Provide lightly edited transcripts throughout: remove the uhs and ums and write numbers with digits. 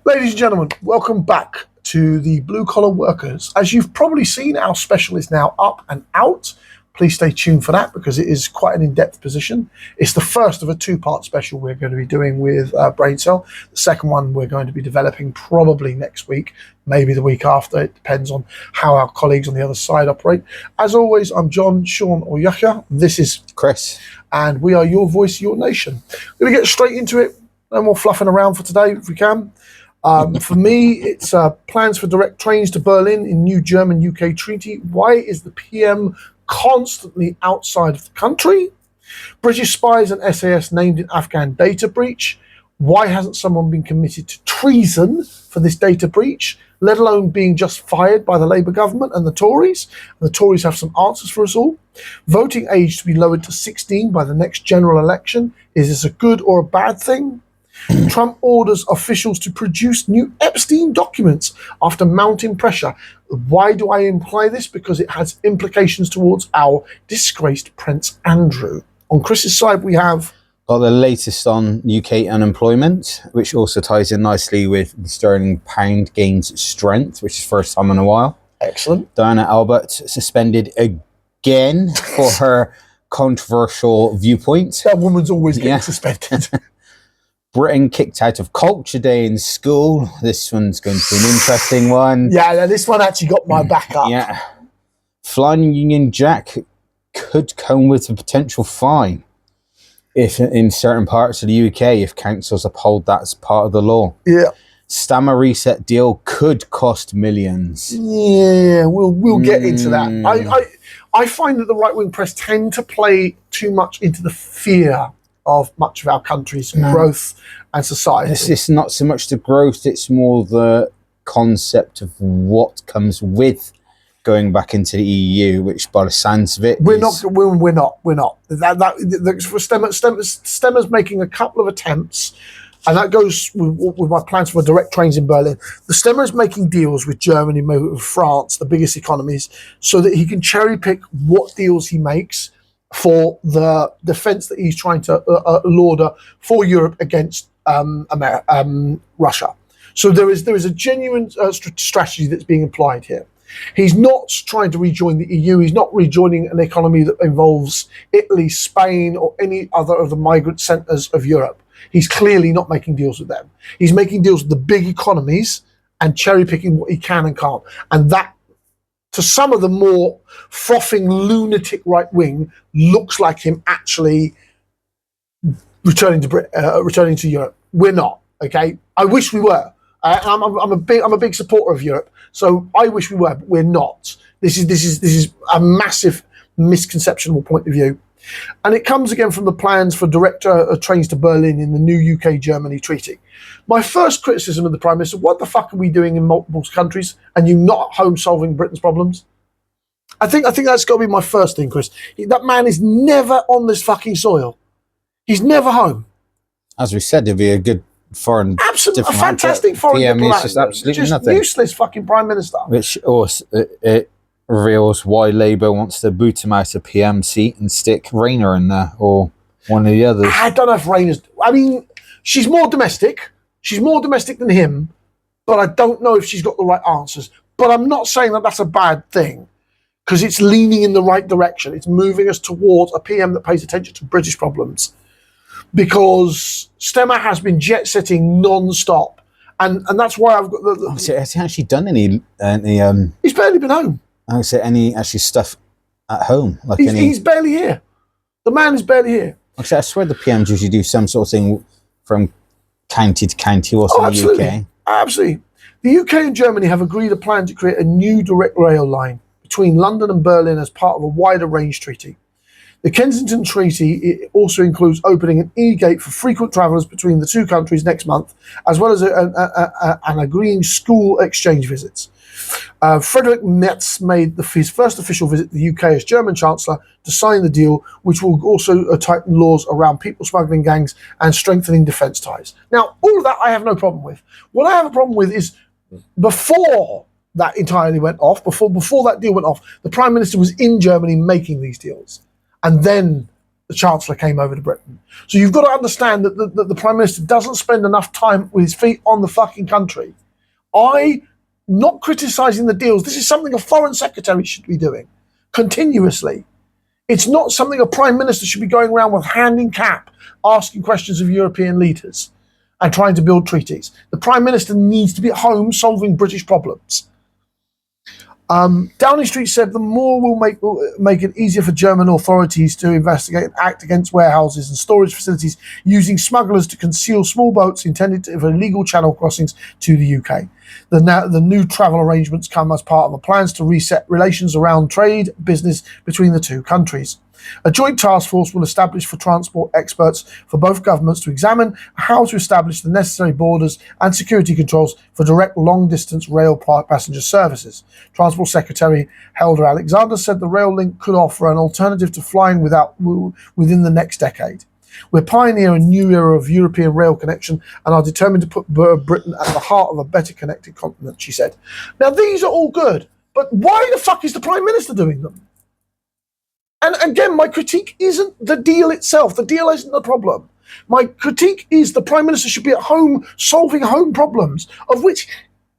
Ladies and gentlemen, welcome back to the Blue Collar Workers. As you've probably seen, our special is now up and out. Please stay tuned for that because it is quite an in-depth position. It's the first of a two-part special we're going to be doing with Brain Cell. The second one we're going to be developing probably next week, maybe the week after. It depends on how our colleagues on the other side operate. As always, I'm John, Sean, or 𝐬𝐻𝐭. This is Chris. And we are your voice, your nation. We're going to get straight into it. No more fluffing around for today, if we can. For me, it's plans for direct trains to Berlin in new German-UK treaty. Why is the PM constantly outside of the country? British spies and SAS named in Afghan data breach. Why hasn't someone been committed to treason for this data breach, let alone being just fired by the Labour government and the Tories? And the Tories have some answers for us all. Voting age to be lowered to 16 by the next general election. Is this a good or a bad thing? Trump orders officials to produce new Epstein documents after mounting pressure. Why do I imply this? Because it has implications towards our disgraced Prince Andrew. On Chris's side, we have got the latest on UK unemployment, which also ties in nicely with the sterling pound gains strength, which is first time in a while. Excellent. Diana Albert suspended again for her controversial viewpoint. That woman's always getting suspended. Britain kicked out of Culture Day in school. This one's going to be an interesting one. Yeah, this one actually got my back up. Yeah. Flying Union Jack could come with a potential fine if in certain parts of the UK if councils uphold that as part of the law. Yeah. Stammer reset deal could cost millions. Yeah, we'll get into that. I find that the right-wing press tend to play too much into the fear of much of our country's growth and society. It's not so much the growth, it's more the concept of what comes with going back into the EU, which by the sounds of it we're not. Stemmer's making a couple of attempts, and that goes with my plans for direct trains in Berlin. The Stemmer is making deals with Germany, with France, the biggest economies, so that he can cherry pick what deals he makes for the defense that he's trying to lauder for Europe against Russia. So there is a genuine strategy that's being applied here. He's not trying to rejoin the EU. He's not rejoining an economy that involves Italy, Spain, or any other of the migrant centres of Europe. He's clearly not making deals with them. He's making deals with the big economies and cherry picking what he can and can't. And that, to some of the more frothing lunatic right wing, looks like him actually returning to Europe. We're not, okay? I wish we were. I'm a big supporter of Europe, so I wish we were, but we're not. This is a massive misconception or point of view, and it comes again from the plans for direct trains to Berlin in the new UK-Germany treaty. My first criticism of the Prime Minister: what the fuck are we doing in multiple countries and you not home solving Britain's problems? I think that's got to be my first thing, Chris. That man is never on this fucking soil. He's never home. As we said, he'd be a good foreign, a fantastic foreign PM diplomat. is just absolutely nothing. Useless fucking Prime Minister. Which also it reveals why Labour wants to boot him out of PM seat and stick Rayner in there or one of the others. I don't know if Rayner's. I mean, she's more domestic. She's more domestic than him, but I don't know if she's got the right answers. But I'm not saying that that's a bad thing, because it's leaning in the right direction. It's moving us towards a PM that pays attention to British problems. Because Stemmer has been jet-setting non-stop. And that's why I've got has he actually done any he's barely been home. I would say any actually stuff at home? Like he's barely here. The man is barely here. Actually, I swear the PMs usually do some sort of thing from county to county or something in the UK. Absolutely. The UK and Germany have agreed a plan to create a new direct rail line between London and Berlin as part of a wider range treaty. The Kensington Treaty also includes opening an e-gate for frequent travellers between the two countries next month, as well as an agreeing school exchange visits. Friedrich Merz made his first official visit to the UK as German Chancellor to sign the deal, which will also tighten laws around people smuggling gangs and strengthening defence ties. Now, all of that I have no problem with. What I have a problem with is before that entirely went off, before that deal went off, the Prime Minister was in Germany making these deals. And then the Chancellor came over to Britain. So you've got to understand that the Prime Minister doesn't spend enough time with his feet on the fucking country. Not criticising the deals. This is something a Foreign Secretary should be doing continuously. It's not something a Prime Minister should be going around with hand in cap, asking questions of European leaders and trying to build treaties. The Prime Minister needs to be at home solving British problems. Downing Street said the more will make it easier for German authorities to investigate and act against warehouses and storage facilities using smugglers to conceal small boats intended for illegal channel crossings to the UK. The new travel arrangements come as part of the plans to reset relations around trade business between the two countries. A joint task force will establish for transport experts for both governments to examine how to establish the necessary borders and security controls for direct long-distance rail passenger services. Transport Secretary Helder Alexander said the rail link could offer an alternative to flying within the next decade. We're pioneering a new era of European rail connection and are determined to put Britain at the heart of a better connected continent, she said. Now, these are all good, but why the fuck is the Prime Minister doing them? And again, my critique isn't the deal itself. The deal isn't the problem. My critique is the Prime Minister should be at home solving home problems, of which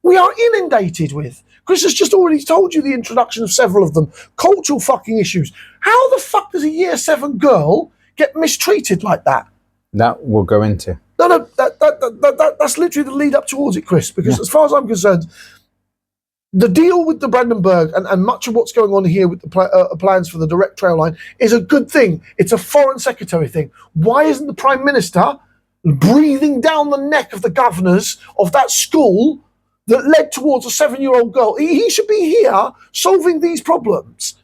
we are inundated with. Chris has just already told you the introduction of several of them. Cultural fucking issues. How the fuck does a Year 7 girl get mistreated like that? That we'll go into. No, that's literally the lead up towards it, Chris, because as far as I'm concerned, the deal with the Brandenburg and much of what's going on here with the plans for the direct trail line is a good thing. It's a Foreign Secretary thing. Why isn't the Prime Minister breathing down the neck of the governors of that school that led towards a 7-year-old girl? He should be here solving these problems.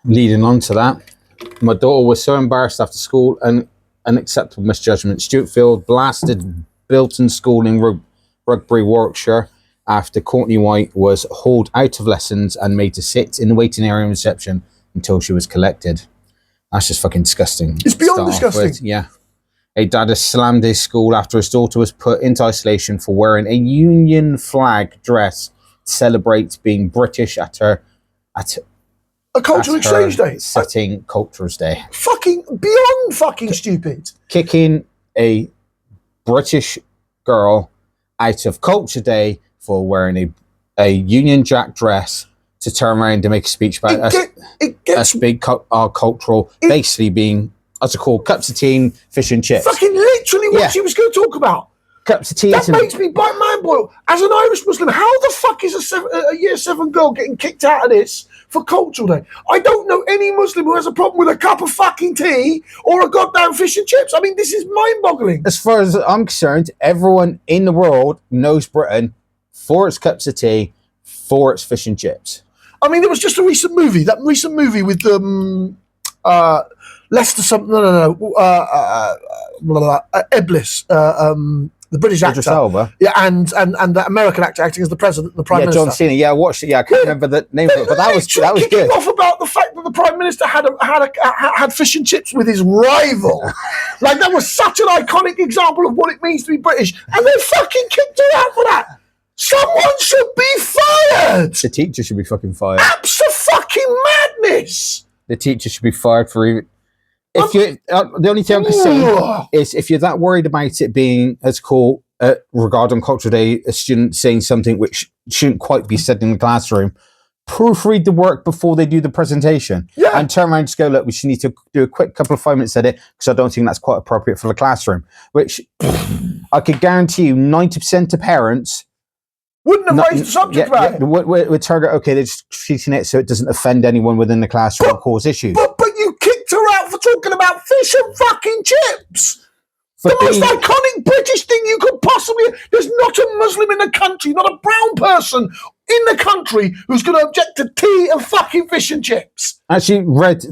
Leading on to that, my daughter was so embarrassed after school and unacceptable misjudgment. Stuart Field blasted Bilton School in Rugby, Warwickshire, after Courtney White was hauled out of lessons and made to sit in the waiting area in reception until she was collected. That's just fucking disgusting. It's beyond disgusting. Yeah. A dad has slammed his school after his daughter was put into isolation for wearing a Union flag dress to celebrate being British at a cultural exchange day. Setting Cultures Day. Fucking beyond fucking stupid. Kicking a British girl out of Culture Day for wearing a Union Jack dress to turn around and make a speech about us big cultural, basically being, as I call, cups of tea, fish and chips. Fucking literally what she was going to talk about. Cups of tea. That makes me bite man boil. As an Irish Muslim, how the fuck is a Year 7 girl getting kicked out of this for Cultural Day? I don't know any Muslim who has a problem with a cup of fucking tea or a goddamn fish and chips. I mean, this is mind-boggling. As far as I'm concerned, everyone in the world knows Britain for its cups of tea, for its fish and chips. I mean, there was just a recent movie, with Leicester something. Eblis, the British actor. Yeah, and the American actor acting as the president, the prime minister. John Cena. Yeah, I watched it. Yeah, I can't remember the name of it, but that was good. Off about the fact that the prime minister had fish and chips with his rival. Like, that was such an iconic example of what it means to be British, and they fucking kicked her out for that. Someone should be fired. The teacher should be fucking fired. Abso-fucking-madness. The teacher should be fired for even. The only thing I can say is, if you're that worried about it being, as called, regarding Cultural Day, a student saying something which shouldn't quite be said in the classroom, proofread the work before they do the presentation. Yeah. And turn around and just go, look, we just need to do a quick couple of 5-minute edit because I don't think that's quite appropriate for the classroom. Which I could guarantee you 90% of parents wouldn't have raised the subject about it. We're target, okay, they're just treating it so it doesn't offend anyone within the classroom or cause issues. But you kicked her out for talking about fish and fucking chips. The most iconic British thing you could possibly... There's not a Muslim in the country, not a brown person in the country who's going to object to tea and fucking fish and chips. Actually, read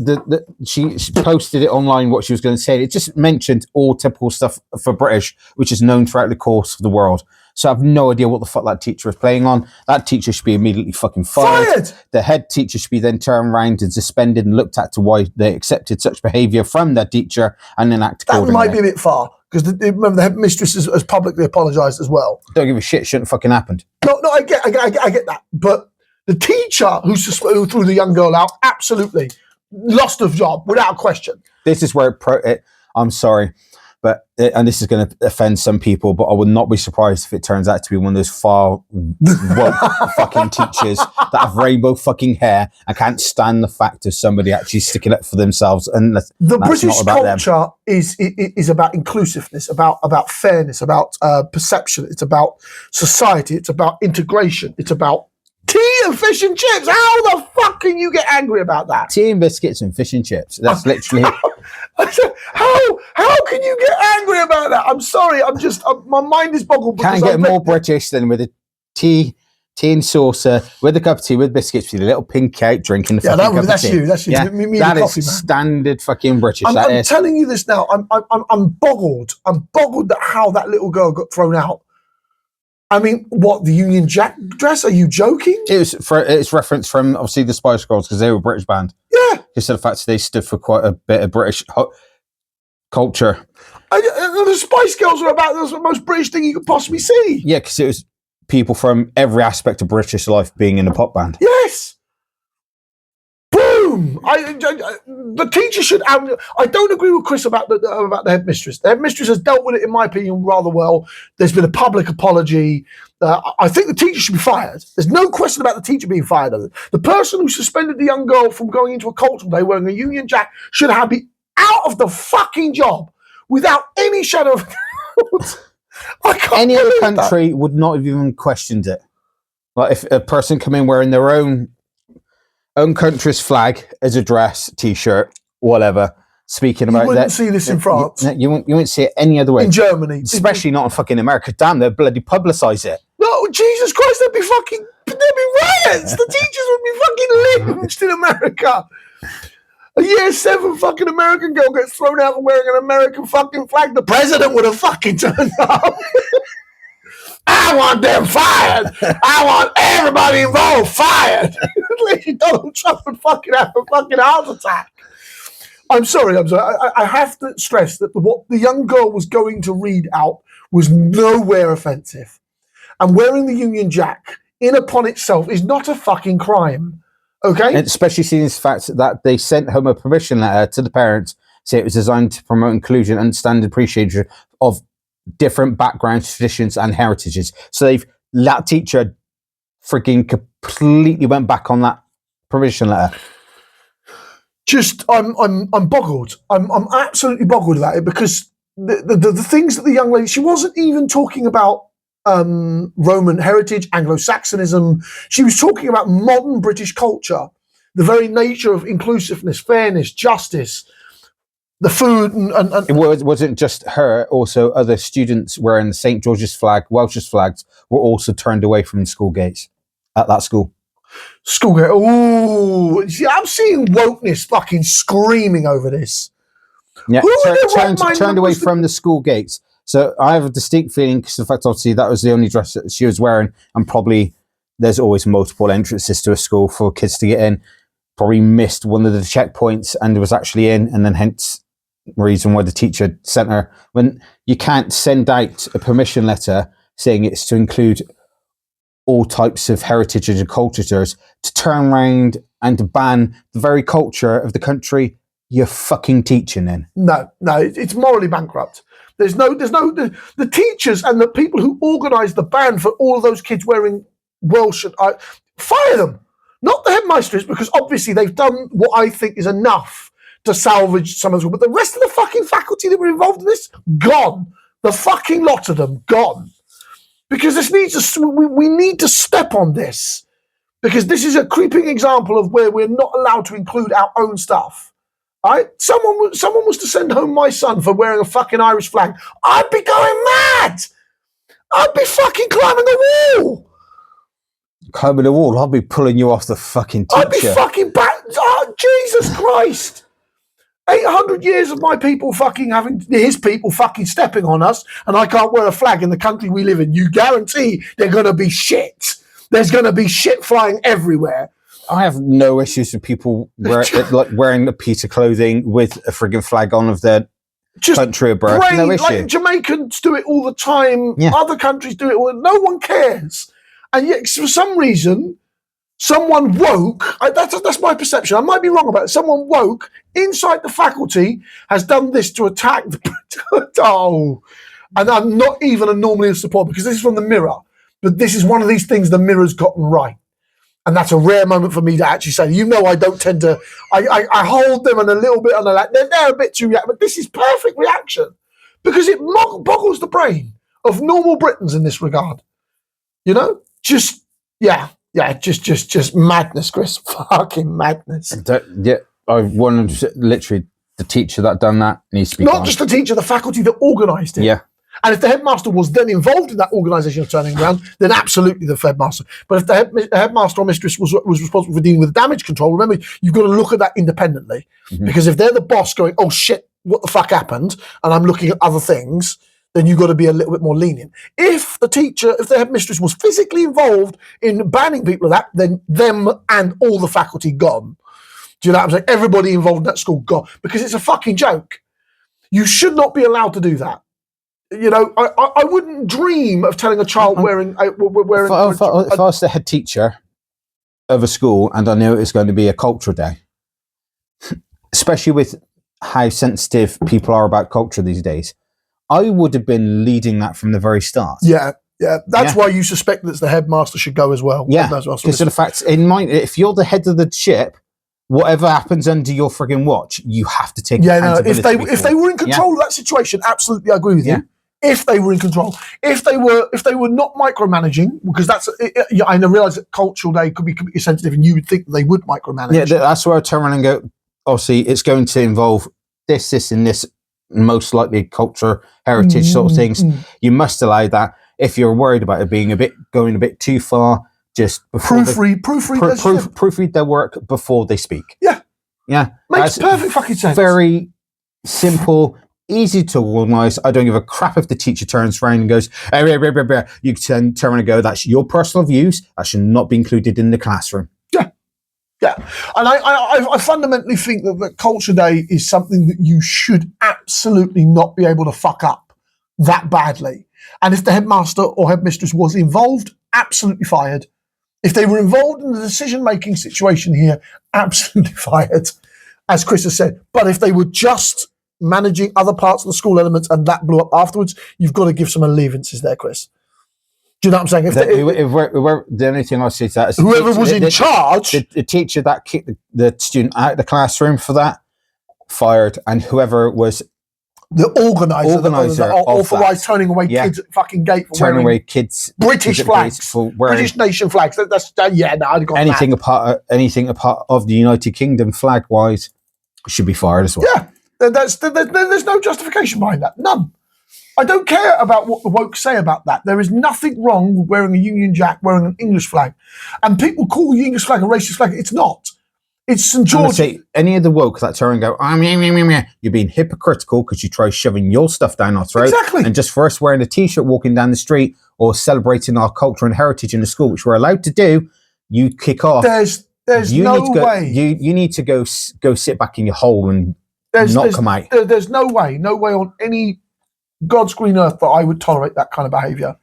she posted it online what she was going to say. It just mentioned all typical stuff for British, which is known throughout the course of the world. So I have no idea what the fuck that teacher is playing on. That teacher should be immediately fucking fired. The head teacher should be then turned around and suspended and looked at to why they accepted such behaviour from that teacher and then act accordingly. That might be a bit far, because remember the headmistress has publicly apologised as well. Don't give a shit. Shouldn't fucking happened. No, I get that. But the teacher who threw the young girl out, absolutely. lost a job without question. This is where I'm sorry, but and this is going to offend some people, but I would not be surprised if it turns out to be one of those far woke fucking teachers that have rainbow fucking hair and can't stand the fact of somebody actually sticking up for themselves. And the British culture is about inclusiveness, about fairness, about perception. It's about society. It's about integration. It's about tea and fish and chips. How the fuck can you get angry about that? Tea and biscuits and fish and chips. That's literally. How can you get angry about that? I'm sorry. My mind is boggled. Can't get more British than with a tea and saucer with a cup of tea with biscuits with a little pink out drinking the fucking cup of tea. That's you. Yeah, Me that the is coffee, man. standard fucking British. I'm telling you this now. I'm boggled. I'm boggled at how that little girl got thrown out. I mean, what, the Union Jack dress? Are you joking? It's reference from obviously the Spice Girls because they were a British band. Yeah. Just the fact that they stood for quite a bit of British culture. The Spice Girls are about the most British thing you could possibly see. Yeah, because it was people from every aspect of British life being in a pop band. Yes. Boom. The teacher should. I don't agree with Chris about the headmistress. The headmistress has dealt with it, in my opinion, rather well. There's been a public apology. I think the teacher should be fired. There's no question about the teacher being fired of it. The person who suspended the young girl from going into a cultural day wearing a Union Jack should have been out of the fucking job without any shadow of doubt. Any other country would not have even questioned it. Like if a person come in wearing their own country's flag as a dress, t-shirt, whatever, speaking about that. You wouldn't see this in France. You wouldn't see it any other way. In Germany. Especially not in fucking America. Damn, they'd bloody publicise it. No, Jesus Christ, there'd be riots. The teachers would be fucking lynched in America. A year 7 fucking American girl gets thrown out for wearing an American fucking flag. The president would have fucking turned up. I want them fired. I want everybody involved fired. Donald Trump would fucking have a fucking heart attack. I'm sorry. I have to stress that what the young girl was going to read out was nowhere offensive. And wearing the Union Jack in upon itself is not a fucking crime. Okay? And especially seeing this fact that they sent home a permission letter to the parents saying it was designed to promote inclusion and understand appreciation of different backgrounds, traditions, and heritages. So that teacher freaking completely went back on that permission letter. I'm boggled. I'm absolutely boggled about it because the things that the young lady, she wasn't even talking about Roman heritage, Anglo-Saxonism. She was talking about modern British culture, the very nature of inclusiveness, fairness, justice, the food, and it wasn't just her. Also, other students wearing the St. George's flag, Welsh's flags, were also turned away from the school gates at that school. School gate. Ooh, see, I'm seeing wokeness fucking screaming over this. Yeah, turned away from the school gates. So I have a distinct feeling because the fact, obviously, that was the only dress that she was wearing, and probably there's always multiple entrances to a school for kids to get in. Probably missed one of the checkpoints and was actually in, and then hence reason why the teacher sent her. When you can't send out a permission letter saying it's to include all types of heritage and cultures, to turn around and to ban the very culture of the country you're fucking teaching in. No, it's morally bankrupt. The teachers and the people who organised the ban for all of those kids wearing Welsh, fire them. Not the headmisters, because obviously they've done what I think is enough to salvage some of them. But the rest of the fucking faculty that were involved in this, gone. The fucking lot of them, gone. Because we need to step on this. Because this is a creeping example of where we're not allowed to include our own stuff. Right? Someone was to send home my son for wearing a fucking Irish flag. I'd be going mad. I'd be fucking climbing the wall. Climbing the wall? I'll be pulling you off the fucking teacher. I'd be fucking back. Oh, Jesus Christ. 800 years of my people fucking his people fucking stepping on us, and I can't wear a flag in the country we live in. You guarantee they're going to be shit. There's going to be shit flying everywhere. I have no issues with people wearing a piece of clothing with a frigging flag on of their country of birth. No issue. Like Jamaicans do it all the time. Yeah. Other countries do it all. No one cares. And yet, for some reason, someone woke, that's my perception, I might be wrong about it, someone woke inside the faculty has done this to attack the... and I'm not even a normally support because this is from the Mirror, but this is one of these things the Mirror's gotten right. And that's a rare moment for me to actually say, I don't tend to, I hold them and a little bit on the like, they're a bit too reactive, but this is perfect reaction because it boggles the brain of normal Britons in this regard. Just madness, Chris. Fucking madness. I wanted literally the teacher that done that needs to be not just the teacher, the faculty that organised it. Yeah. And if the headmaster was then involved in that organisation of turning around, then absolutely the headmaster. But if the headmaster or mistress was responsible for dealing with damage control, remember, you've got to look at that independently. Mm-hmm. Because if they're the boss going, oh shit, what the fuck happened? And I'm looking at other things, then you've got to be a little bit more lenient. If the headmistress was physically involved in banning people of that, then them and all the faculty gone. Do you know what I'm saying? Everybody involved in that school gone. Because it's a fucking joke. You should not be allowed to do that. I wouldn't dream of telling a child wearing. If I was the head teacher of a school and I knew it was going to be a culture day, especially with how sensitive people are about culture these days, I would have been leading that from the very start. Yeah. That's why you suspect that the headmaster should go as well. Yeah, because of the fact, if you're the head of the ship, whatever happens under your frigging watch, you have to take accountability. If they were in control of that situation, absolutely, I agree with you. If they were in control, if they were not micromanaging, because I realise that cultural day could be sensitive, and you would think that they would micromanage. Yeah, that's where I turn around and go. Obviously, it's going to involve this, and this, most likely culture, heritage sort of things. You must allow that. If you're worried about it going a bit too far, just proofread their work before they speak. Yeah, makes perfect fucking sense. Very simple. Easy to organise. I don't give a crap if the teacher turns around and goes, you can turn around and go, that's your personal views. That should not be included in the classroom. Yeah. And I fundamentally think that Culture Day is something that you should absolutely not be able to fuck up that badly. And if the headmaster or headmistress was involved, absolutely fired. If they were involved in the decision-making situation here, absolutely fired, as Chris has said. But if they were just managing other parts of the school elements and that blew up afterwards, you've got to give some alleviances there, Chris. Do you know what I'm saying? The only thing I see is that whoever was in charge, the teacher that kicked the student out of the classroom for that, fired, and whoever was the organizer that authorised turning away kids at the fucking gate for turning away kids British flags for British nation flags. I'd got anything apart of the United Kingdom flag wise should be fired as well. Yeah. There's no justification behind that. None. I don't care about what the woke say about that. There is nothing wrong with wearing a Union Jack, wearing an English flag. And people call the English flag a racist flag. It's not. It's St. George. Say, any of the woke that turn and go, you're being hypocritical because you try shoving your stuff down our throat. Exactly. And just for us wearing a T-shirt walking down the street or celebrating our culture and heritage in the school, which we're allowed to do, you kick off. There's no way. You need to go sit back in your hole and come out. There's no way on any God's green earth that I would tolerate that kind of behaviour.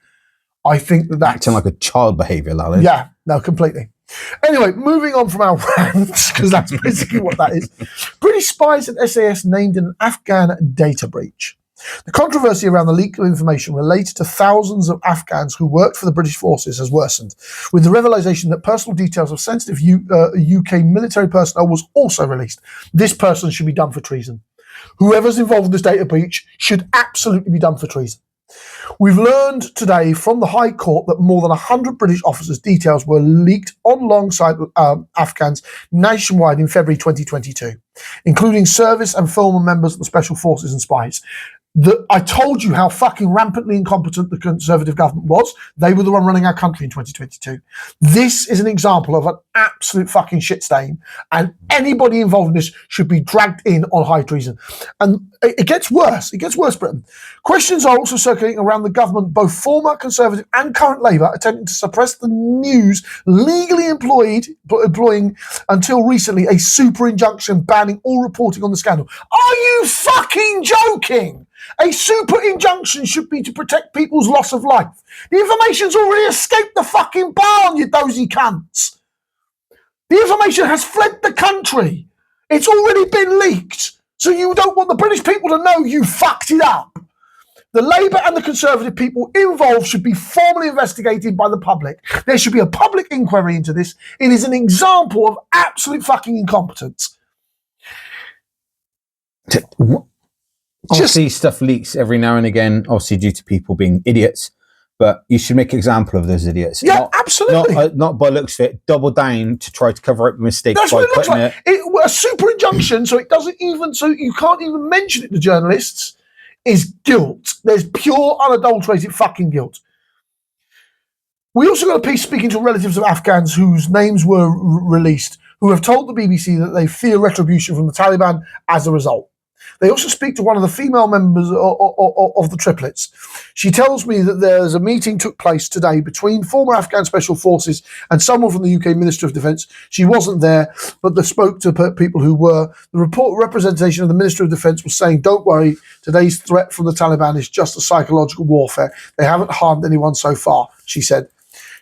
I think that's acting like a child behaviour, that is. Yeah, no, completely. Anyway, moving on from our rants, because that's basically what that is. British spies and SAS named in an Afghan data breach. The controversy around the leak of information related to thousands of Afghans who worked for the British forces has worsened, with the revelation that personal details of sensitive UK military personnel was also released. This person should be done for treason. Whoever's involved in this data breach should absolutely be done for treason. We've learned today from the High Court that more than 100 British officers' details were leaked alongside Afghans nationwide in February 2022, including service and former members of the Special Forces and Spies. I told you how fucking rampantly incompetent the Conservative government was. They were the one running our country in 2022. This is an example of an absolute fucking shit stain, and anybody involved in this should be dragged in on high treason. And it gets worse. It gets worse, Britain. Questions are also circulating around the government, both former Conservative and current Labour, attempting to suppress the news, legally employing until recently a super injunction banning all reporting on the scandal. Are you fucking joking? A super injunction should be to protect people's loss of life. The information's already escaped the fucking barn, you dozy cunts. The information has fled the country. It's already been leaked. So you don't want the British people to know you fucked it up. The Labour and the Conservative people involved should be formally investigated by the public. There should be a public inquiry into this. It is an example of absolute fucking incompetence. Obviously, stuff leaks every now and again, obviously due to people being idiots, but you should make an example of those idiots. Yeah, absolutely. Not by looks of it, double down to try to cover up mistakes. That's what it looks like. A super injunction, so it doesn't even, so you can't even mention it to journalists, is guilt. There's pure, unadulterated fucking guilt. We also got a piece speaking to relatives of Afghans whose names were released, who have told the BBC that they fear retribution from the Taliban as a result. They also speak to one of the female members of the triplets. She tells me that there's a meeting took place today between former Afghan Special Forces and someone from the UK Ministry of Defence. She wasn't there, but they spoke to people who were. The representation of the Ministry of Defence was saying, don't worry, today's threat from the Taliban is just a psychological warfare. They haven't harmed anyone so far, she said.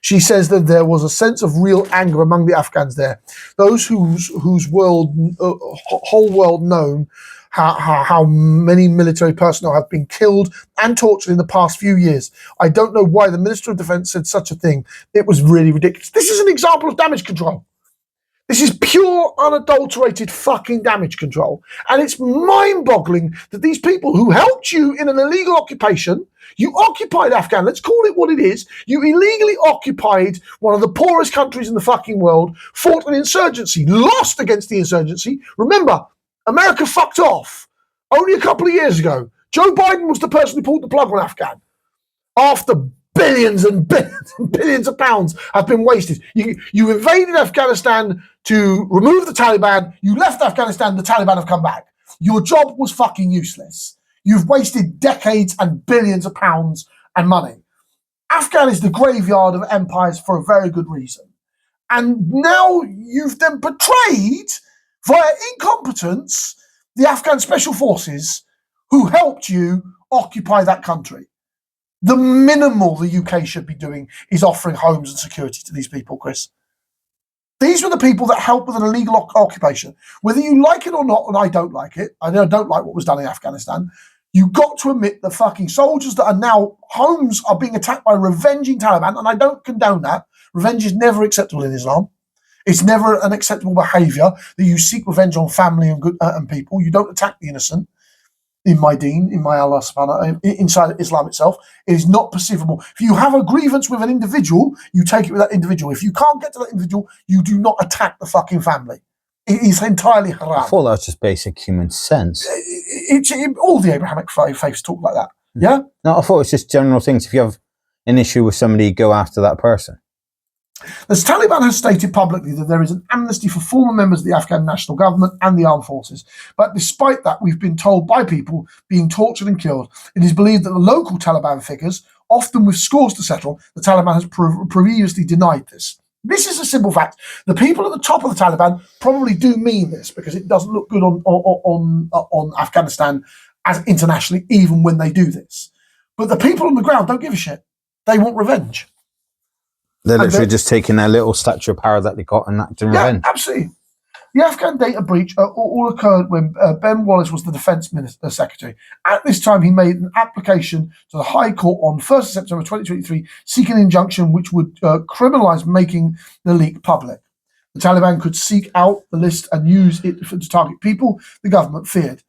She says that there was a sense of real anger among the Afghans there, those whose whole world known how many military personnel have been killed and tortured in the past few years. I don't know why the Minister of Defence said such a thing. It was really ridiculous. This is an example of damage control. This is pure, unadulterated fucking damage control. And it's mind-boggling that these people who helped you in an illegal occupation, you occupied Afghan, let's call it what it is, you illegally occupied one of the poorest countries in the fucking world, fought an insurgency, lost against the insurgency. Remember, America fucked off only a couple of years ago. Joe Biden was the person who pulled the plug on Afghan. After billions and billions and billions of pounds have been wasted. You invaded Afghanistan to remove the Taliban. You left Afghanistan, the Taliban have come back. Your job was fucking useless. You've wasted decades and billions of pounds and money. Afghan is the graveyard of empires for a very good reason. And now you've then betrayed, via incompetence, the Afghan Special Forces who helped you occupy that country. The minimal the UK should be doing is offering homes and security to these people, Chris. These were the people that helped with an illegal occupation. Whether you like it or not, and I don't like it, I don't like what was done in Afghanistan, you got to admit the fucking soldiers that are now, homes are being attacked by revenging Taliban, and I don't condone that. Revenge is never acceptable in Islam. It's never an acceptable behaviour that you seek revenge on family and people. You don't attack the innocent. In my deen, in my Allah subhanahu, inside Islam itself, it is not perceivable. If you have a grievance with an individual, you take it with that individual. If you can't get to that individual, you do not attack the fucking family. It is entirely haram. I thought that was just basic human sense. All the Abrahamic faiths talk like that. Yeah? No, I thought it was just general things. If you have an issue with somebody, go after that person. The Taliban has stated publicly that there is an amnesty for former members of the Afghan national government and the armed forces. But despite that, we've been told by people being tortured and killed. It is believed that the local Taliban figures, often with scores to settle, the Taliban has previously denied this. This is a simple fact. The people at the top of the Taliban probably do mean this because it doesn't look good on Afghanistan as internationally, even when they do this. But the people on the ground don't give a shit. They want revenge. They're literally just taking their little statue of power that they got and acting revenge. Yeah, absolutely. The Afghan data breach all occurred when Ben Wallace was the Defence Secretary. At this time, he made an application to the High Court on 1st September 2023, seeking an injunction which would criminalise making the leak public. The Taliban could seek out the list and use it to target people the government feared.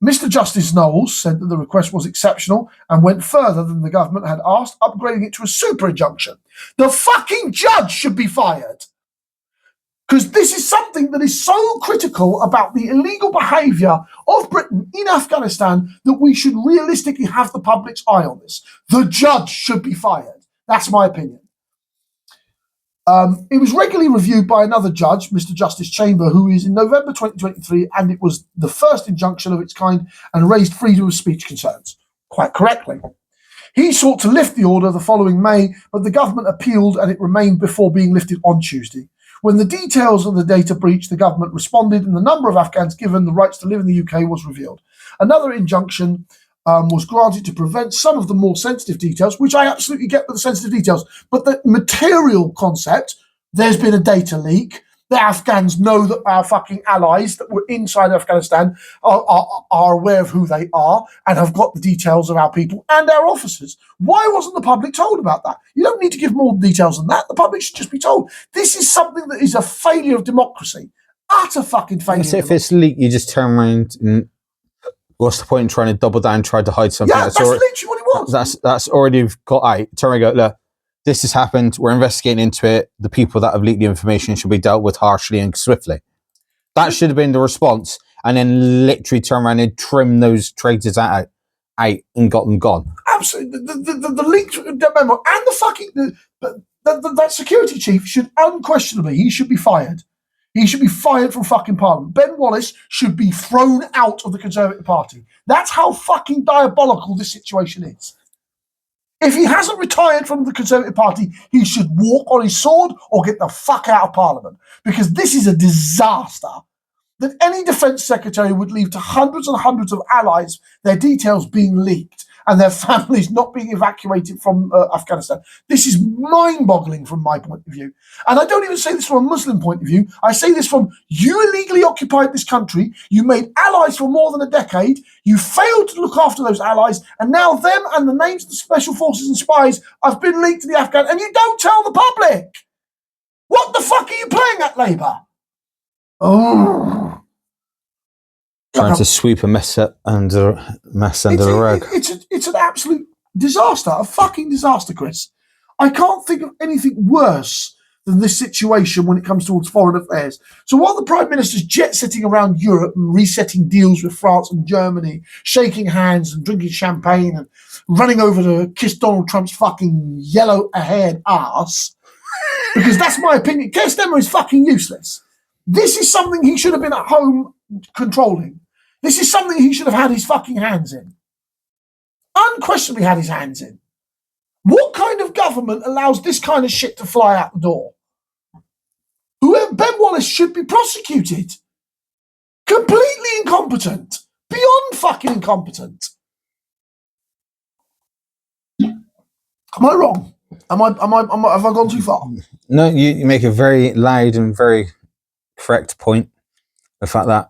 Mr. Justice Knowles said that the request was exceptional and went further than the government had asked, upgrading it to a super injunction. The fucking judge should be fired. Because this is something that is so critical about the illegal behaviour of Britain in Afghanistan that we should realistically have the public's eye on this. The judge should be fired. That's my opinion. It was regularly reviewed by another judge, Mr. Justice Chamber, who is in November 2023, and it was the first injunction of its kind and raised freedom of speech concerns, quite correctly. He sought to lift the order the following May, but the government appealed and it remained before being lifted on Tuesday. When the details of the data breach, the government responded and the number of Afghans given the rights to live in the UK was revealed. Another injunction was granted to prevent some of the more sensitive details, which I absolutely get with the sensitive details, but the material concept, there's been a data leak, The Afghans know that our fucking allies that were inside Afghanistan are aware of who they are and have got the details of our people and our officers. Why wasn't the public told about that? You don't need to give more details than that. The public should just be told. This is something that is a failure of democracy. Utter fucking failure. So if it's leaked, you just turn around and what's the point in trying to double down, try to hide something? Yeah, that's literally what it was. That's already got out. Turn around and go, look, this has happened. We're investigating into it. The people that have leaked the information should be dealt with harshly and swiftly. That should have been the response. And then literally turn around and trim those traitors out and got them gone. Absolutely. The leaked memo and the fucking... that security chief should unquestionably, he should be fired. He should be fired from fucking Parliament. Ben Wallace should be thrown out of the Conservative Party. That's how fucking diabolical this situation is. If he hasn't retired from the Conservative Party, he should walk on his sword or get the fuck out of Parliament. Because this is a disaster that any defence secretary would leave to hundreds and hundreds of allies, their details being leaked and their families not being evacuated from Afghanistan. This is mind-boggling from my point of view. And I don't even say this from a Muslim point of view. I say this from, you illegally occupied this country, you made allies for more than a decade, you failed to look after those allies, and now them and the names of the special forces and spies have been leaked to the Afghan, and you don't tell the public! What the fuck are you playing at, Labour? Oh... Trying to sweep a mess under the rug. It's an absolute disaster, a fucking disaster, Chris. I can't think of anything worse than this situation when it comes towards foreign affairs. So while the Prime Minister's jet-setting around Europe and resetting deals with France and Germany, shaking hands and drinking champagne and running over to kiss Donald Trump's fucking yellow-haired ass, because that's my opinion, Keir Starmer is fucking useless. This is something he should have been at home controlling. This is something he should have had his fucking hands in. Unquestionably had his hands in. What kind of government allows this kind of shit to fly out the door? Whoever, Ben Wallace should be prosecuted. Completely incompetent. Beyond fucking incompetent. Am I wrong? Have I gone too far? No, you make a very loud and very correct point. The fact that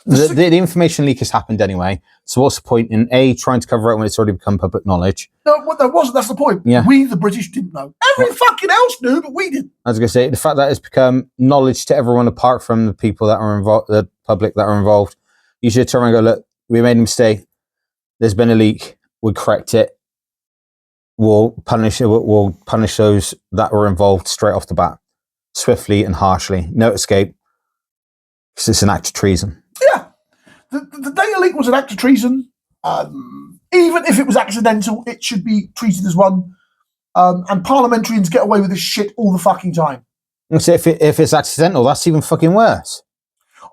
the information leak has happened anyway. So what's the point in trying to cover it when it's already become public knowledge? No, what there wasn't. That's the point. Yeah. We, the British, didn't know. Everyone fucking else knew, but we didn't. I was going to say, the fact that it's become knowledge to everyone apart from the people that are involved, the public that are involved. You should turn around and go, look, we made a mistake. There's been a leak. We'll correct it. We'll punish those that were involved straight off the bat, swiftly and harshly. No escape. Because it's an act of treason. Yeah. The data leak was an act of treason. Even if it was accidental, it should be treated as one. And parliamentarians get away with this shit all the fucking time. So if it's accidental, that's even fucking worse.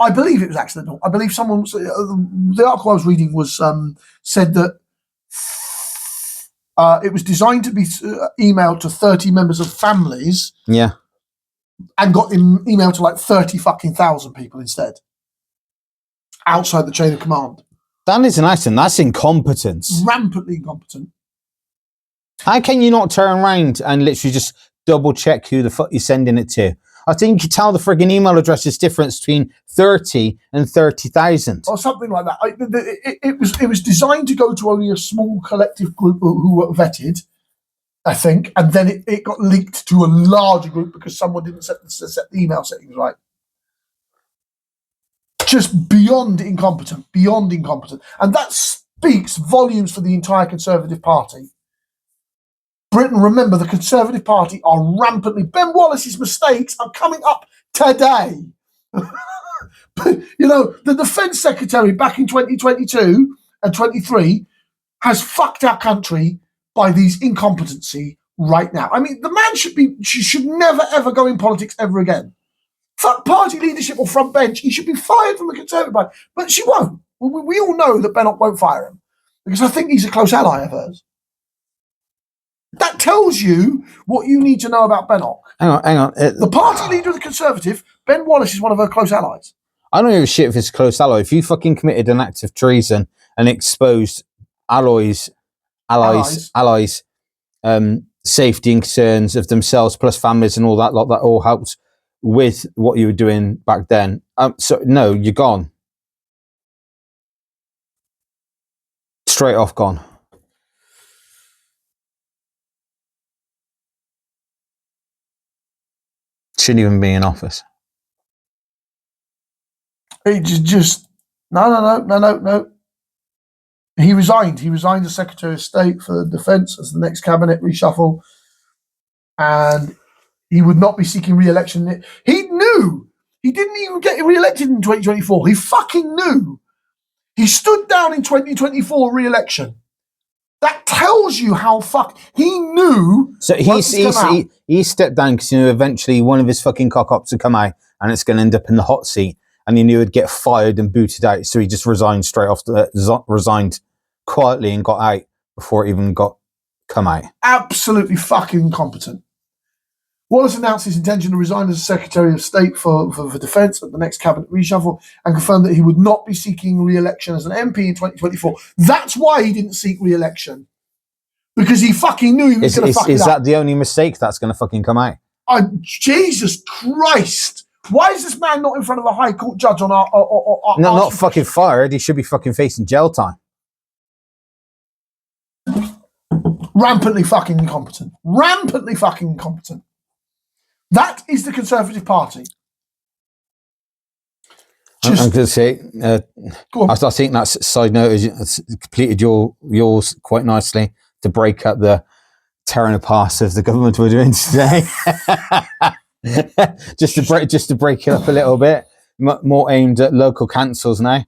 I believe it was accidental. I believe someone, the article I was reading was said that it was designed to be emailed to 30 members of families. Yeah. And got emailed to like 30 fucking thousand people instead. Outside the chain of command. That is an accident. That's incompetence. Rampantly incompetent. How can you not turn around and literally just double check who the fuck you're sending it to? I think you can tell the frigging email address is difference between 30 and 30,000. Or something like that. It was designed to go to only a small collective group who were vetted, I think, and then it got leaked to a larger group because someone didn't set the email settings right. Just beyond incompetent. And that speaks volumes for the entire Conservative Party. Britain, remember, the Conservative Party are rampantly... Ben Wallace's mistakes are coming up today. But, you know, the Defence Secretary back in 2022 and 23 has fucked our country by these incompetency right now. I mean, the man should never, ever go in politics ever again. Fuck party leadership or front bench. He should be fired from the Conservative Party. But she won't. We all know that Bennock won't fire him because I think he's a close ally of hers. That tells you what you need to know about Bennock. Hang on. The party leader of the Conservative, Ben Wallace, is one of her close allies. I don't give a shit if it's a close ally. If you fucking committed an act of treason and exposed allies, safety and concerns of themselves plus families and all that lot, that all helps with what you were doing back then. So no, you're gone. Straight off gone. Shouldn't even be in office. It just no. He resigned. He resigned as Secretary of State for Defence as the next cabinet reshuffle, and he would not be seeking re-election. He knew he didn't even get re-elected in 2024. He fucking knew. He stood down in 2024 re-election. That tells you how he knew. So he stepped down because he knew eventually one of his fucking cock-ups would come out and it's going to end up in the hot seat, and he knew he'd get fired and booted out. So he just resigned straight off. Resigned quietly and got out before it even come out. Absolutely fucking incompetent. Wallace announced his intention to resign as Secretary of State for Defence at the next cabinet reshuffle and confirmed that he would not be seeking re-election as an MP in 2024. That's why he didn't seek re-election. Because he fucking knew he was going to fuck it up. Is that the only mistake that's going to fucking come out? Jesus Christ. Why is this man not in front of a High Court judge on our No, not fucking fired. He should be fucking facing jail time. Rampantly fucking incompetent. Rampantly fucking incompetent. That is the Conservative Party. I'm going to say, I think that side note has completed yours quite nicely to break up the tearing apart of the government we're doing today. just to break it up a little bit, more aimed at local councils now.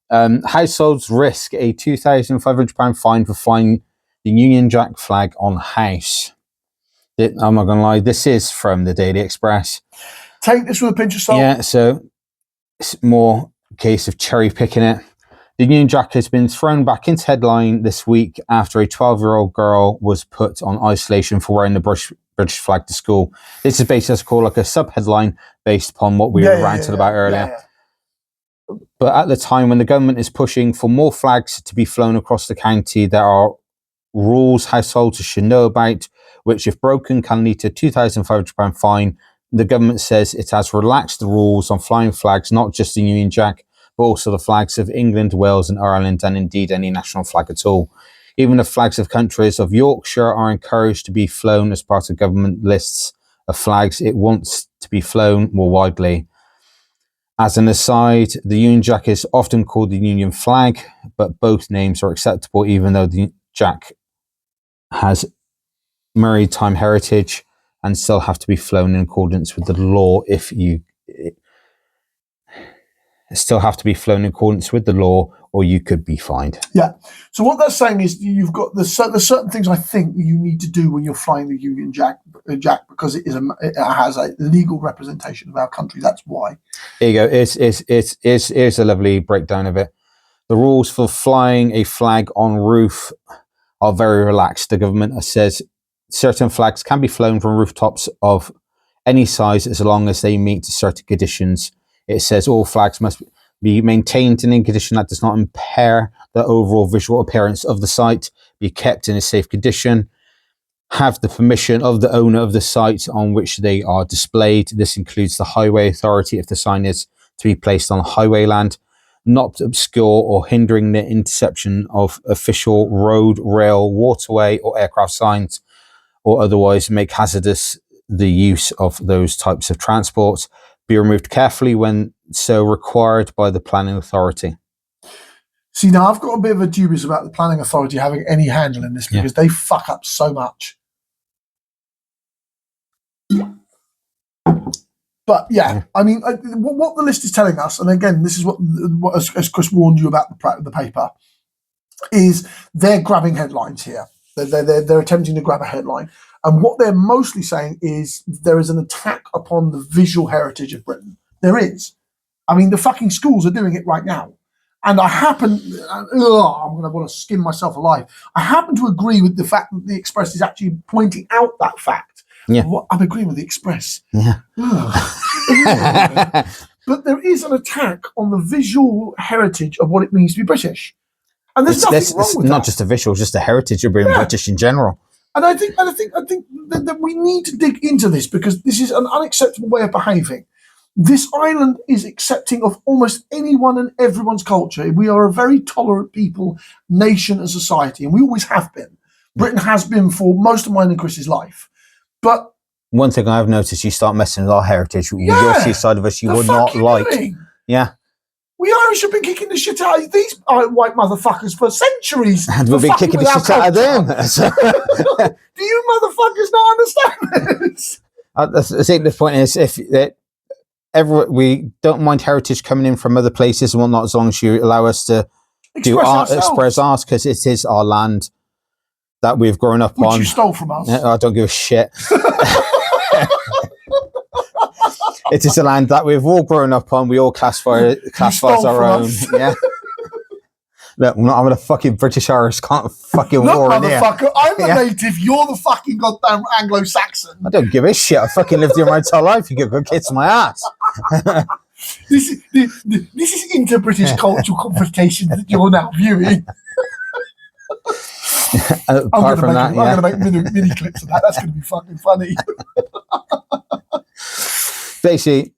Households risk a £2,500 fine for flying the Union Jack flag on house. I'm not going to lie, this is from the Daily Express. Take this with a pinch of salt. Yeah, so it's more a case of cherry picking it. The Union Jack has been thrown back into headline this week after a 12-year-old girl was put on isolation for wearing the British flag to school. This is basically called like a sub-headline based upon what we were ranting about earlier. Yeah. But at the time when the government is pushing for more flags to be flown across the county, there are rules households should know about, which if broken can lead to a £2,500 fine. The government says it has relaxed the rules on flying flags, not just the Union Jack, but also the flags of England, Wales and Ireland, and indeed any national flag at all. Even the flags of countries of Yorkshire are encouraged to be flown as part of government lists of flags it wants to be flown more widely. As an aside, the Union Jack is often called the Union flag, but both names are acceptable even though the Jack has maritime heritage and still have to be flown in accordance with the law or you could be fined. Yeah. So what that's saying is you've got there's certain things I think that you need to do when you're flying the Union Jack because it has a legal representation of our country. That's why. There you go. It's a lovely breakdown of it. The rules for flying a flag on roof are very relaxed. The government says certain flags can be flown from rooftops of any size as long as they meet certain conditions. It says all flags must be maintained in a condition that does not impair the overall visual appearance of the site, be kept in a safe condition, have the permission of the owner of the site on which they are displayed. This includes the highway authority if the sign is to be placed on highway land, not obscure or hindering the interception of official road, rail, waterway or aircraft signs, or otherwise make hazardous the use of those types of transport. Be removed carefully when so required by the planning authority. See, now I've got a bit of a dubious about the planning authority having any handle in this because they fuck up so much. But yeah, I mean, what the list is telling us, and again, this is what as Chris warned you about the paper, is they're grabbing headlines here. They're attempting to grab a headline. And what they're mostly saying is there is an attack upon the visual heritage of Britain. There is. I mean, the fucking schools are doing it right now. And I'm going to want to skin myself alive. I happen to agree with the fact that the Express is actually pointing out that fact. Yeah. I'm agreeing with the Express. Yeah. But there is an attack on the visual heritage of what it means to be British. And there's nothing wrong with that. Not just a visual, just a heritage of being British in general. And I think that we need to dig into this because this is an unacceptable way of behaving. This island is accepting of almost anyone and everyone's culture. We are a very tolerant people, nation, and society, and we always have been. Britain has been for most of mine and Chris's life. But one thing I've noticed, you start messing with our heritage. You'll see a side of us you would not like. Yeah. We Irish have been kicking the shit out of these white motherfuckers for centuries. And we've been kicking the shit out of them. Do you motherfuckers not understand this? I think the point is, we don't mind heritage coming in from other places and whatnot, as long as you allow us to express ours, because it is our land that we've grown up on. Which you stole from us. I don't give a shit. It is a land that we've all grown up on. We all classify as our own. Yeah. Look, I'm not having a fucking British Irish fucking war in here. Motherfucker, I'm the native. You're the fucking goddamn Anglo-Saxon. I don't give a shit. I fucking lived here my entire life. You can go kiss my ass. This is inter-British cultural confrontation that you're now viewing. I'm going to make mini clips of that. That's going to be fucking funny. Basically,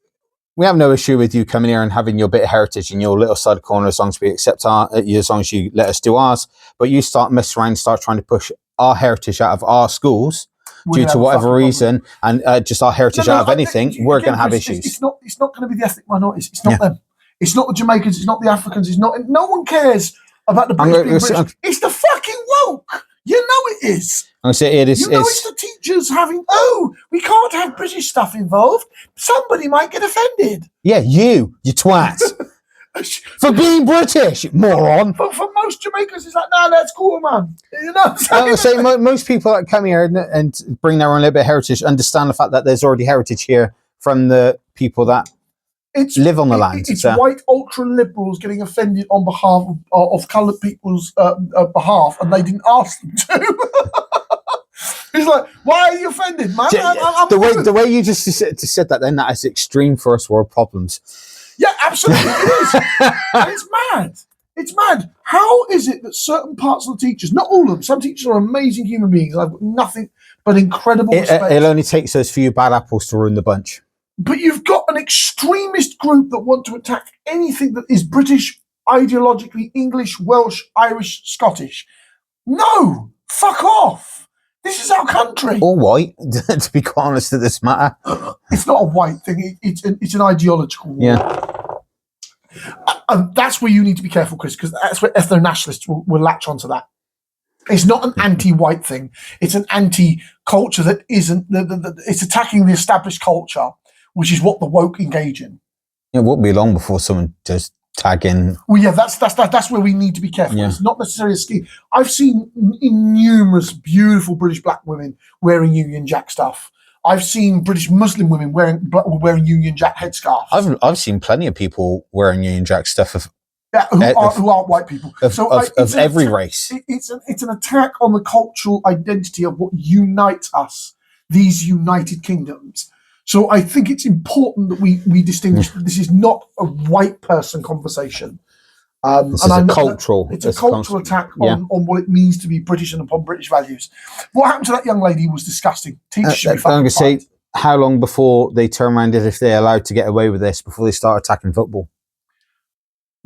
we have no issue with you coming here and having your bit of heritage in your little side corner, as long as we accept as long as you let us do ours. But you start messing around, start trying to push our heritage out of our schools due to whatever reason, and just our heritage out of anything, we're going to have issues. It's not going to be the ethnic minorities. It's not them. It's not the Jamaicans. It's not the Africans. It's not. No one cares about the British. It's the fucking woke. You know it is. I say it is. You know it's the teachers having. Oh, we can't have British stuff involved. Somebody might get offended. Yeah, you twat. For being British, moron. But for most Jamaicans, it's like, no, that's cool, man. You know. I would say most people that come here and bring their own little bit of heritage understand the fact that there's already heritage here from the people that live on the land. It's white ultra liberals getting offended on behalf of coloured people's behalf, and they didn't ask them to. It's like, why are you offended, man? The way you just said that, then that is extreme first world problems. Yeah, absolutely, it is. And it's mad. It's mad. How is it that certain parts of the teachers, not all of them, some teachers are amazing human beings. I've got nothing but incredible respect. It only takes those few bad apples to ruin the bunch. But you've got an extremist group that want to attack anything that is British, ideologically English, Welsh, Irish, Scottish. No, fuck off. This is our country. Or white, to be quite honest, at this matter. It's not a white thing. It's an ideological war. Yeah. And that's where you need to be careful, Chris, because that's where ethno-nationalists will latch onto that. It's not an anti-white thing. It's an anti-culture that isn't. It's attacking the established culture, which is what the woke engage in. It won't be long before someone does tag in. Well, yeah, that's where we need to be careful. Yeah. It's not necessarily a scheme. I've seen numerous beautiful British black women wearing Union Jack stuff. I've seen British Muslim women wearing Union Jack headscarves. I've seen plenty of people wearing Union Jack stuff who aren't white people. Of every race. It's an attack on the cultural identity of what unites us, these United Kingdoms. So I think it's important that we distinguish that this is not a white person conversation. It's a cultural attack on what it means to be British and upon British values. What happened to that young lady was disgusting. Teachers should be fucking I'm going to say, how long before they turn around if they're allowed to get away with this, before they start attacking football?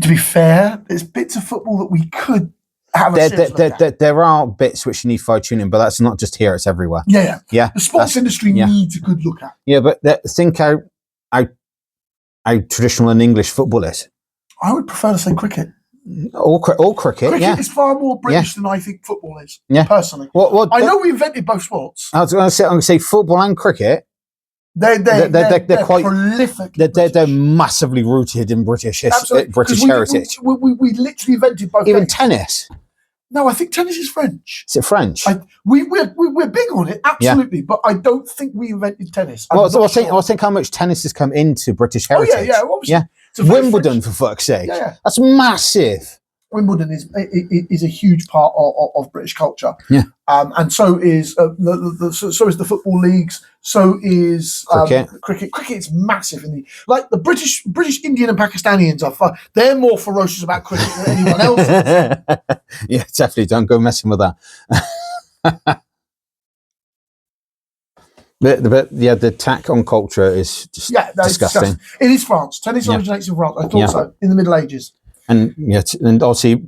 To be fair, there's bits of football that we could have there are bits which you need fine-tuning, but that's not just here, it's everywhere. Yeah. The sports industry needs a good look at. Yeah, but think how traditional and English football is. I would prefer to say cricket. All cricket. Cricket is far more British than I think football is. Yeah. Personally. I know we invented both sports. I'm going to say football and cricket. They're quite prolific. They're massively rooted in British heritage. We literally invented both. Even tennis. No, I think tennis is French. Is it French? We're big on it, absolutely, but I don't think we invented tennis. I think how much tennis has come into British heritage. Obviously. Wimbledon, for fuck's sake. Yeah. That's massive. Wimbledon is a huge part of British culture. Yeah. And so is so is the football leagues. So is cricket. Cricket is massive in the British, Indian, and Pakistanians are. They're more ferocious about cricket than anyone else. Yeah, definitely. Don't go messing with that. The attack on culture is just disgusting. It is France. Tennis originates in France. I thought so, in the Middle Ages. And and obviously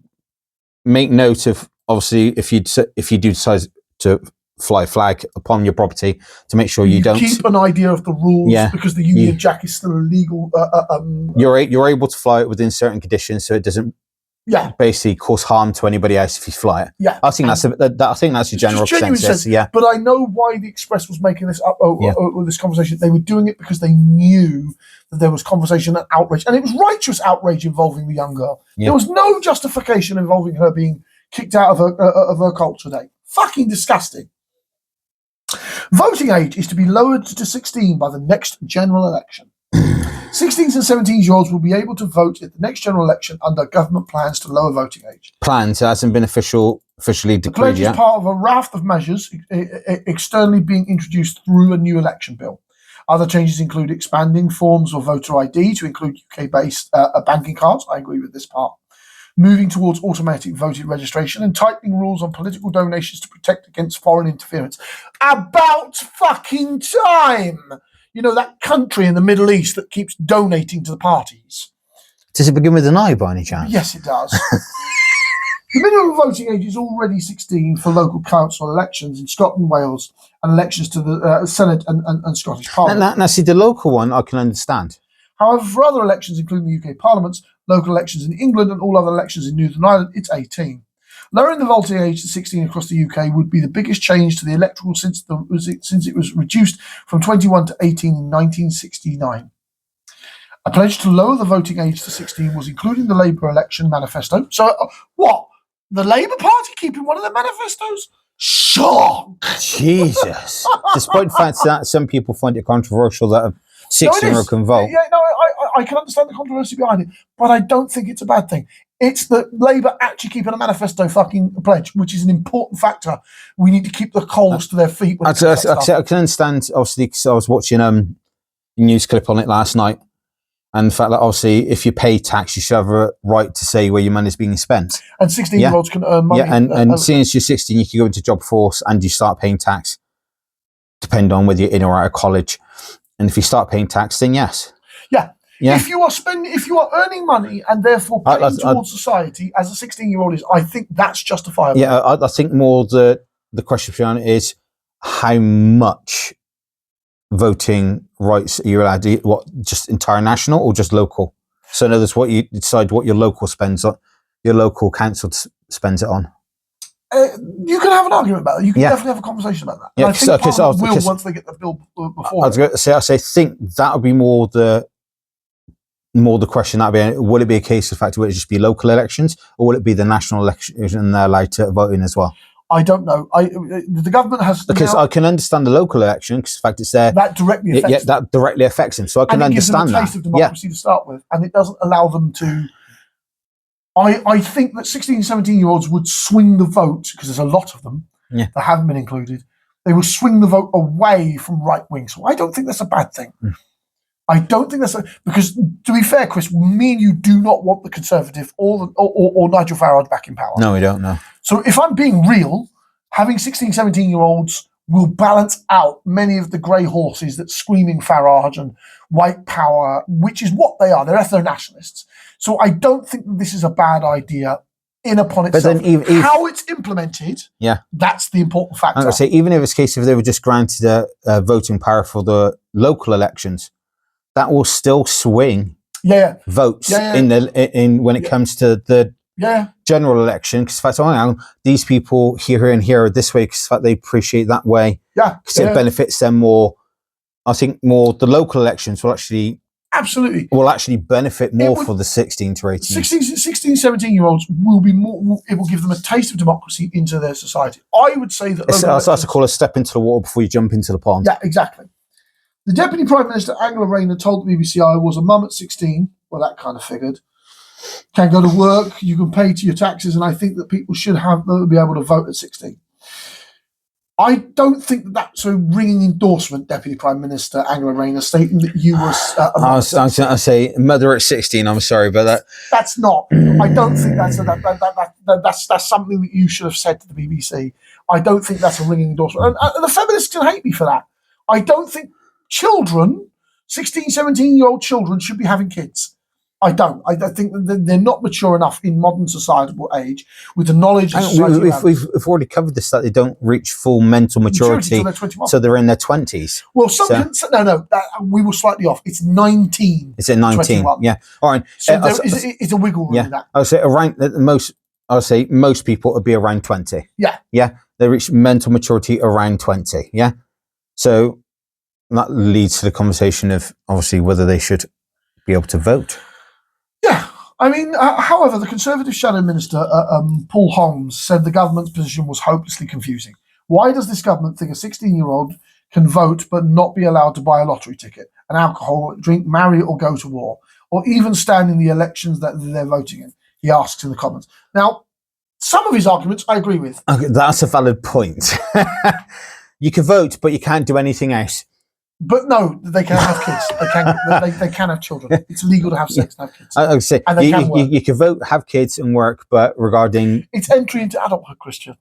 make note of, obviously, if you do decide to fly a flag upon your property, to make sure you don't keep an idea of the rules, because the Union Jack is still illegal. You're able to fly it within certain conditions, so it doesn't basically cause harm to anybody else if you fly it. Yeah, I think that's a general consensus. Yeah, but I know why the Express was making this up with this conversation. They were doing it because they knew that there was conversation and outrage, and it was righteous outrage involving the young girl. There was no justification involving her being kicked out of her culture day. Fucking disgusting. Voting age is to be lowered to 16 by the next general election. 16s and 17-year-olds will be able to vote at the next general election under government plans to lower voting age. Plans hasn't been officially decreed The pledge yet. is part of a raft of measures externally being introduced through a new election bill. Other changes include expanding forms of voter ID to include UK-based banking cards. I agree with this part. Moving towards automatic voting registration and tightening rules on political donations to protect against foreign interference. About fucking time! You know, that country in the Middle East that keeps donating to the parties. Does it begin with an I by any chance? Yes, it does. The minimum voting age is already 16 for local council elections in Scotland, Wales, and elections to the Senate and Scottish Parliament. Now, see, the local one I can understand. However, for other elections, including the UK Parliaments, local elections in England, and all other elections in Northern Ireland, it's 18. Lowering the voting age to 16 across the UK would be the biggest change to the electoral since it was reduced from 21 to 18 in 1969. A pledge to lower the voting age to 16 was included in the Labour election manifesto. So, what? The Labour Party keeping one of their manifestos? Shock! Jesus. Despite the fact that some people find it controversial that a 16-year-old can vote. Yeah, no, I can understand the controversy behind it, but I don't think it's a bad thing. It's that Labour actually keeping a manifesto fucking pledge, which is an important factor. We need to keep the coals to their feet. I can understand, obviously, because I was watching a news clip on it last night, and the fact that, obviously, if you pay tax, you should have a right to say where your money is being spent. And 16-year-olds can earn money. Yeah, and since you're 16, you can go into job force and you start paying tax, depending on whether you're in or out of college. And if you start paying tax, then yes. Yeah. If you are earning money and therefore paying towards society as a 16-year-old is, I think that's justifiable. Yeah, I think more the question behind it is how much voting rights are you allowed to, what, just entire national or just local? So in other words, what you decide what your local spends on, your local council spends it on. You can have an argument about that. You can definitely have a conversation about that. And I think Parliament will once they get the bill before. I was going to say, I think that would be more the question. That would be, will it be a case of fact, will it just be local elections, or will it be the national election and they're allowed to vote in as well? I don't know. The government has, because I can understand the local election because in fact it's there that directly affects them. That directly affects them. So I can understand that. Gives them a taste of democracy to start with, and it doesn't allow them to. I think that 16, 17-year-olds would swing the vote, because there's a lot of them that haven't been included. They will swing the vote away from right wing. So I don't think that's a bad thing. I don't think because to be fair, Chris, me and you do not want the Conservative or Nigel Farage back in power. No, we don't know. So if I'm being real, having 16, 17-year-olds will balance out many of the grey horses that's screaming Farage and white power, which is what they are. They're ethno-nationalists. So I don't think that this is a bad idea in upon itself. But then how it's implemented, that's the important factor. I'm going to say, even if it's a case if they were just granted a voting power for the local elections, that will still swing votes in when it comes to the general election. Because in fact, these people here and here are this way because they appreciate that way. Because it benefits them more. I think more the local elections will actually benefit more for the 16 to 18. 16, 17-year-olds will be more. It will give them a taste of democracy into their society. I would say that that's to call a step into the water before you jump into the pond. Yeah, exactly. The Deputy Prime Minister, Angela Rayner, told the BBC I was a mum at 16. Well, that kind of figured. Can go to work, you can pay to your taxes, and I think that people should be able to vote at 16. I don't think that's a ringing endorsement, Deputy Prime Minister Angela Rayner, stating that you were a mother. I was going to say mother at 16. I'm sorry, but that's not. I don't think that's something that you should have said to the BBC. I don't think that's a ringing endorsement. And the feminists can hate me for that. I don't think children, 16, 17-year-old children, should be having kids. I don't. I think that they're not mature enough in modern societal age with the knowledge of society. We've already covered this, that they don't reach full mental maturity until they're 21. So they're in their 20s. Well, we were slightly off. It's 19. It's at 19. 21. Yeah. All right. So it's a wiggle room in that. I would say around most people would be around 20. Yeah. Yeah. They reach mental maturity around 20. Yeah. So that leads to the conversation of obviously whether they should be able to vote. Yeah. I mean, however, the Conservative Shadow Minister, Paul Holmes, said the government's position was hopelessly confusing. Why does this government think a 16-year-old can vote but not be allowed to buy a lottery ticket, an alcohol drink, marry or go to war, or even stand in the elections that they're voting in? He asks in the comments. Now, some of his arguments I agree with. Okay, that's a valid point. You can vote, but you can't do anything else. But no, they can have kids. They can have children. It's legal to have sex and have kids. I would say and you can vote, have kids, and work, but regarding it's entry into adulthood, Christian,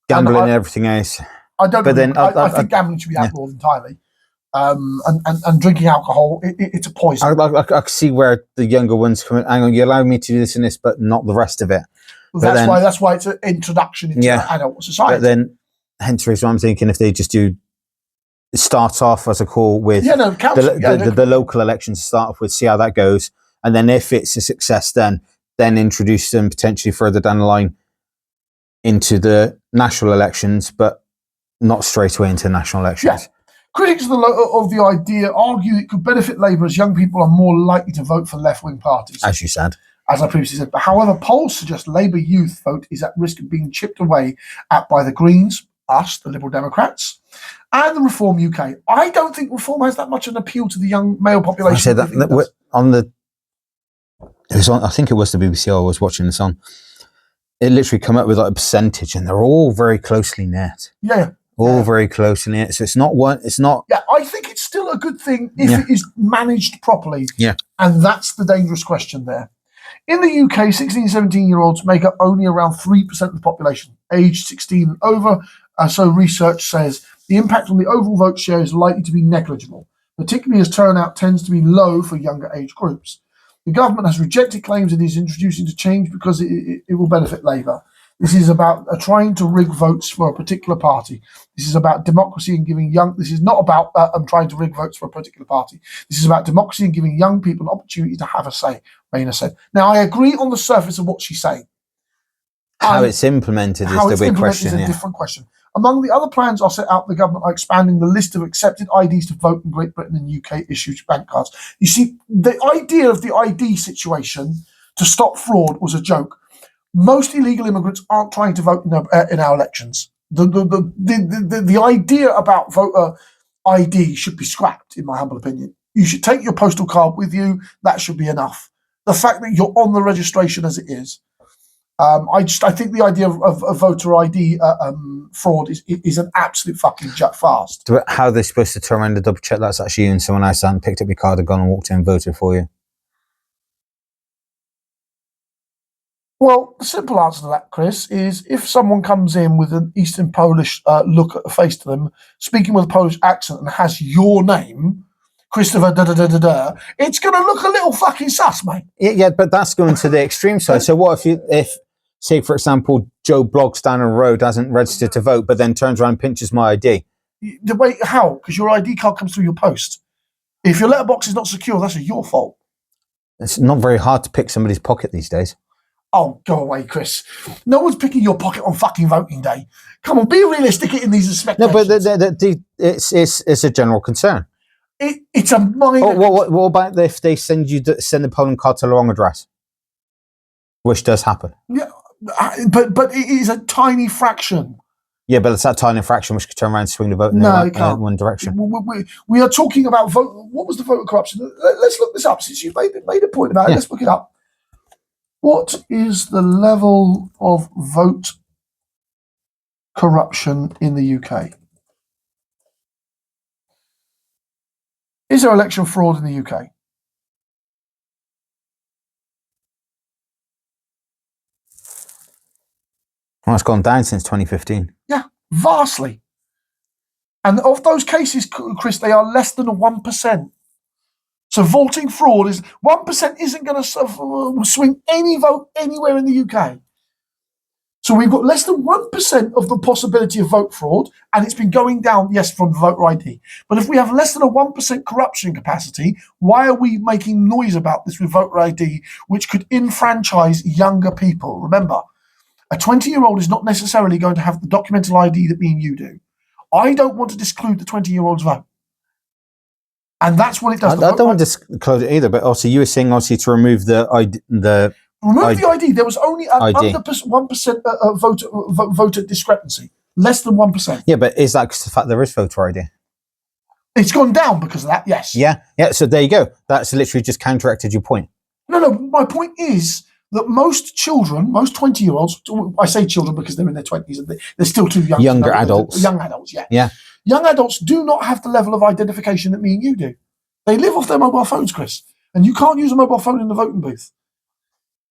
gambling and everything else. I don't. But then I think gambling should be outlawed entirely. And drinking alcohol, it's a poison. I can see where the younger ones come in. Hang on, you allow me to do this and this, but not the rest of it. Well, that's why it's an introduction into adult society. But then, hence the reason I'm thinking if they just do start off as a call with the local elections, start off with, see how that goes, and then if it's a success, then introduce them potentially further down the line into the national elections, but not straight away into national elections. Yeah. Critics of the idea argue it could benefit Labour as young people are more likely to vote for left-wing parties. As you said. As I previously said. But however, polls suggest Labour youth vote is at risk of being chipped away at by the Greens, us, the Liberal Democrats, and the Reform UK. I don't think Reform has that much an appeal to the young male population. I said that I think it was the BBC I was watching this on. It literally come up with like a percentage, and they're all very closely knit. Yeah. All very closely knit. So it's not one. It's not. Yeah, I think it's still a good thing if it is managed properly. Yeah. And that's the dangerous question there. In the UK, 16, 17-year-olds make up only around 3% of the population, aged 16 and over. So research says the impact on the overall vote share is likely to be negligible, particularly as turnout tends to be low for younger age groups. The government has rejected claims it is introducing to change because it will benefit Labour. This is about trying to rig votes for a particular party. This is about democracy and giving young... This is not about trying to rig votes for a particular party. This is about democracy and giving young people an opportunity to have a say, Rayner said. Now, I agree on the surface of what she's saying. How it's implemented is the big question. Is a different question. Among the other plans are set out, the government are expanding the list of accepted IDs to vote in Great Britain and UK issued bank cards. You see, the idea of the ID situation to stop fraud was a joke. Most illegal immigrants aren't trying to vote in our elections. The idea about voter ID should be scrapped, in my humble opinion. You should take your postal card with you. That should be enough. The fact that you're on the registration as it is. I think the idea of voter ID fraud is an absolute fucking farce. How are they supposed to turn around and double check that's actually you and someone else hadn't picked up your card and gone and walked in and voted for you? Well, the simple answer to that, Chris, is if someone comes in with an Eastern Polish look at the face to them, speaking with a Polish accent and has your name, Christopher it's going to look a little fucking sus, mate. Yeah, but that's going to the extreme side. So what if say, for example, Joe Bloggs down the road hasn't registered to vote, but then turns around and pinches my ID? How? Because your ID card comes through your post. If your letterbox is not secure, that's your fault. It's not very hard to pick somebody's pocket these days. Oh, go away, Chris. No one's picking your pocket on fucking voting day. Come on, be realistic in these expectations. No, but it's a general concern. It's a minor... What about if they send the polling card to the wrong address? Which does happen. Yeah, but it is a tiny fraction. Yeah, but it's that tiny fraction which could turn around and swing the vote in one direction. We are talking about vote... What was the voter corruption? Let's look this up, since you've made a point about it. Let's look it up. What is the level of vote corruption in the UK? Is there election fraud in the UK? Well, it's gone down since 2015. Yeah, vastly. And of those cases, Chris, they are less than 1%. So voting fraud is 1% isn't going to swing any vote anywhere in the UK. So we've got less than 1% of the possibility of vote fraud, and it's been going down, yes, from voter ID. But if we have less than a 1% corruption capacity, why are we making noise about this with voter ID, which could enfranchise younger people? Remember, a 20-year-old is not necessarily going to have the documented ID that me and you do. I don't want to disclude the 20-year-old's vote. And that's what it does. I don't want to disclose it either, but also you were saying obviously to remove the ID, the ID. There was only under 1% voter discrepancy, less than 1%. Yeah, but is that because of the fact there is voter ID? It's gone down because of that. Yes. Yeah. So there you go. That's literally just counteracted your point. No. My point is that most children, most 20-year-olds, I say children because they're in their 20s and they're still too young. Younger adults. Young adults. Yeah. Young adults do not have the level of identification that me and you do. They live off their mobile phones, Chris, and you can't use a mobile phone in the voting booth.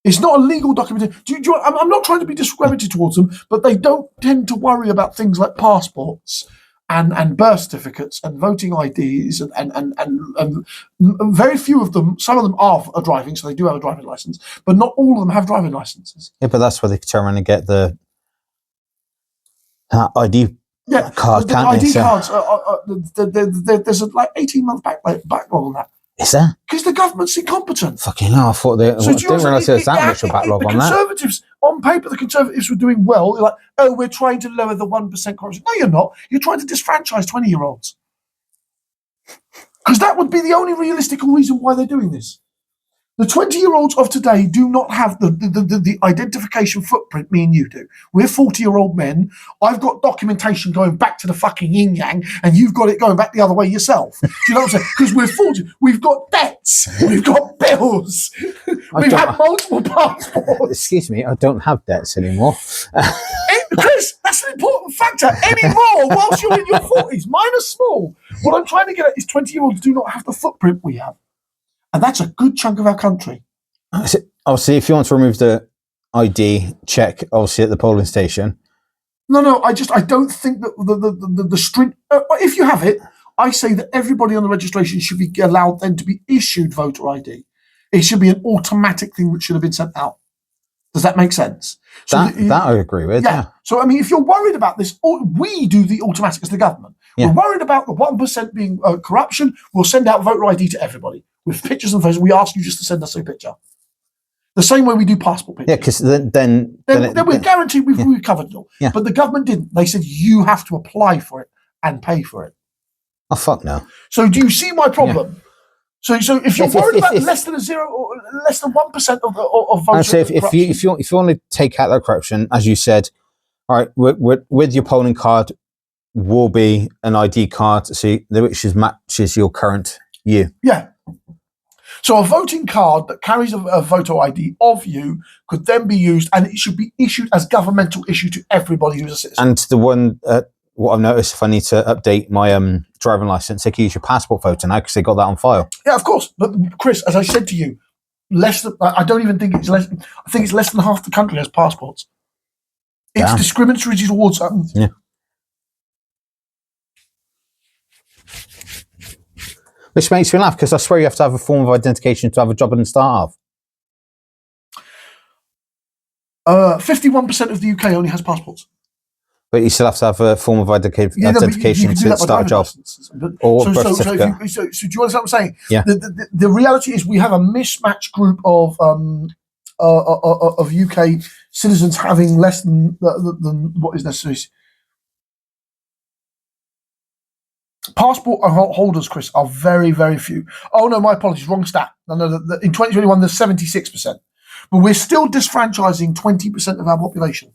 It's not a legal document. I'm not trying to be discriminatory towards them, but they don't tend to worry about things like passports and birth certificates and voting IDs and very few of them. Some of them are driving, so they do have a driving license, but not all of them have driving licenses. Yeah, but that's where they turn around and get the ID. Yeah, card, the ID cards. There's a 18-month backlog on that. Is there? Because the government's incompetent. Fucking hell! I thought I didn't realise there was that much of a backlog on that. Conservatives, on paper, the Conservatives were doing well. They're like, oh, we're trying to lower the 1% corruption. No, you're not. You're trying to disfranchise 20-year-olds. Because that would be the only realistic reason why they're doing this. The 20-year-olds of today do not have the identification footprint me and you do. We're 40-year-old men. I've got documentation going back to the fucking yin-yang, and you've got it going back the other way yourself. Do you know what I'm saying? Because we're 40. We've got debts. We've got bills. We've had multiple passports. Excuse me, I don't have debts anymore. Chris, that's an important factor. Anymore, whilst you're in your 40s. Mine are small. What I'm trying to get at is 20-year-olds do not have the footprint we have. And that's a good chunk of our country. Obviously, if you want to remove the ID check, obviously at the polling station. No, I don't think that the string. If you have it, I say that everybody on the registration should be allowed then to be issued voter ID. It should be an automatic thing which should have been sent out. Does that make sense? So that I agree with. Yeah. So I mean, if you're worried about this, we do the automatic as the government. Yeah. We're worried about the 1% being corruption. We'll send out voter ID to everybody with pictures and photos. We ask you just to send us a picture. The same way we do passport pictures. Yeah, because then we're guaranteed we've covered it all. Yeah. But the government didn't. They said you have to apply for it and pay for it. Oh fuck no. So do you see my problem? Yeah. So if you're worried about less than 1% of votes, so if you want to take out that corruption, as you said, all right, with your polling card will be an ID card, which matches your current you. Yeah. So a voting card that carries a voter ID of you could then be used, and it should be issued as governmental issue to everybody who's a citizen. And the one, what I've noticed, if I need to update my driving license, they can use your passport photo now because they got that on file. Yeah, of course. But Chris, as I said to you, I don't even think it's less. I think it's less than half the country has passports. It's discriminatory towards. Yeah. Which makes me laugh because I swear you have to have a form of identification to have a job and start off. 51% of the UK only has passports. But you still have to have a form of identification to start a job. So do you understand what I'm saying? Yeah. The reality is we have a mismatched group of UK citizens having less than what is necessary. Passport holders, Chris, are very, very few. Oh no, my apologies, wrong stat. No, in 2021 there's 76%, but we're still disfranchising 20% of our population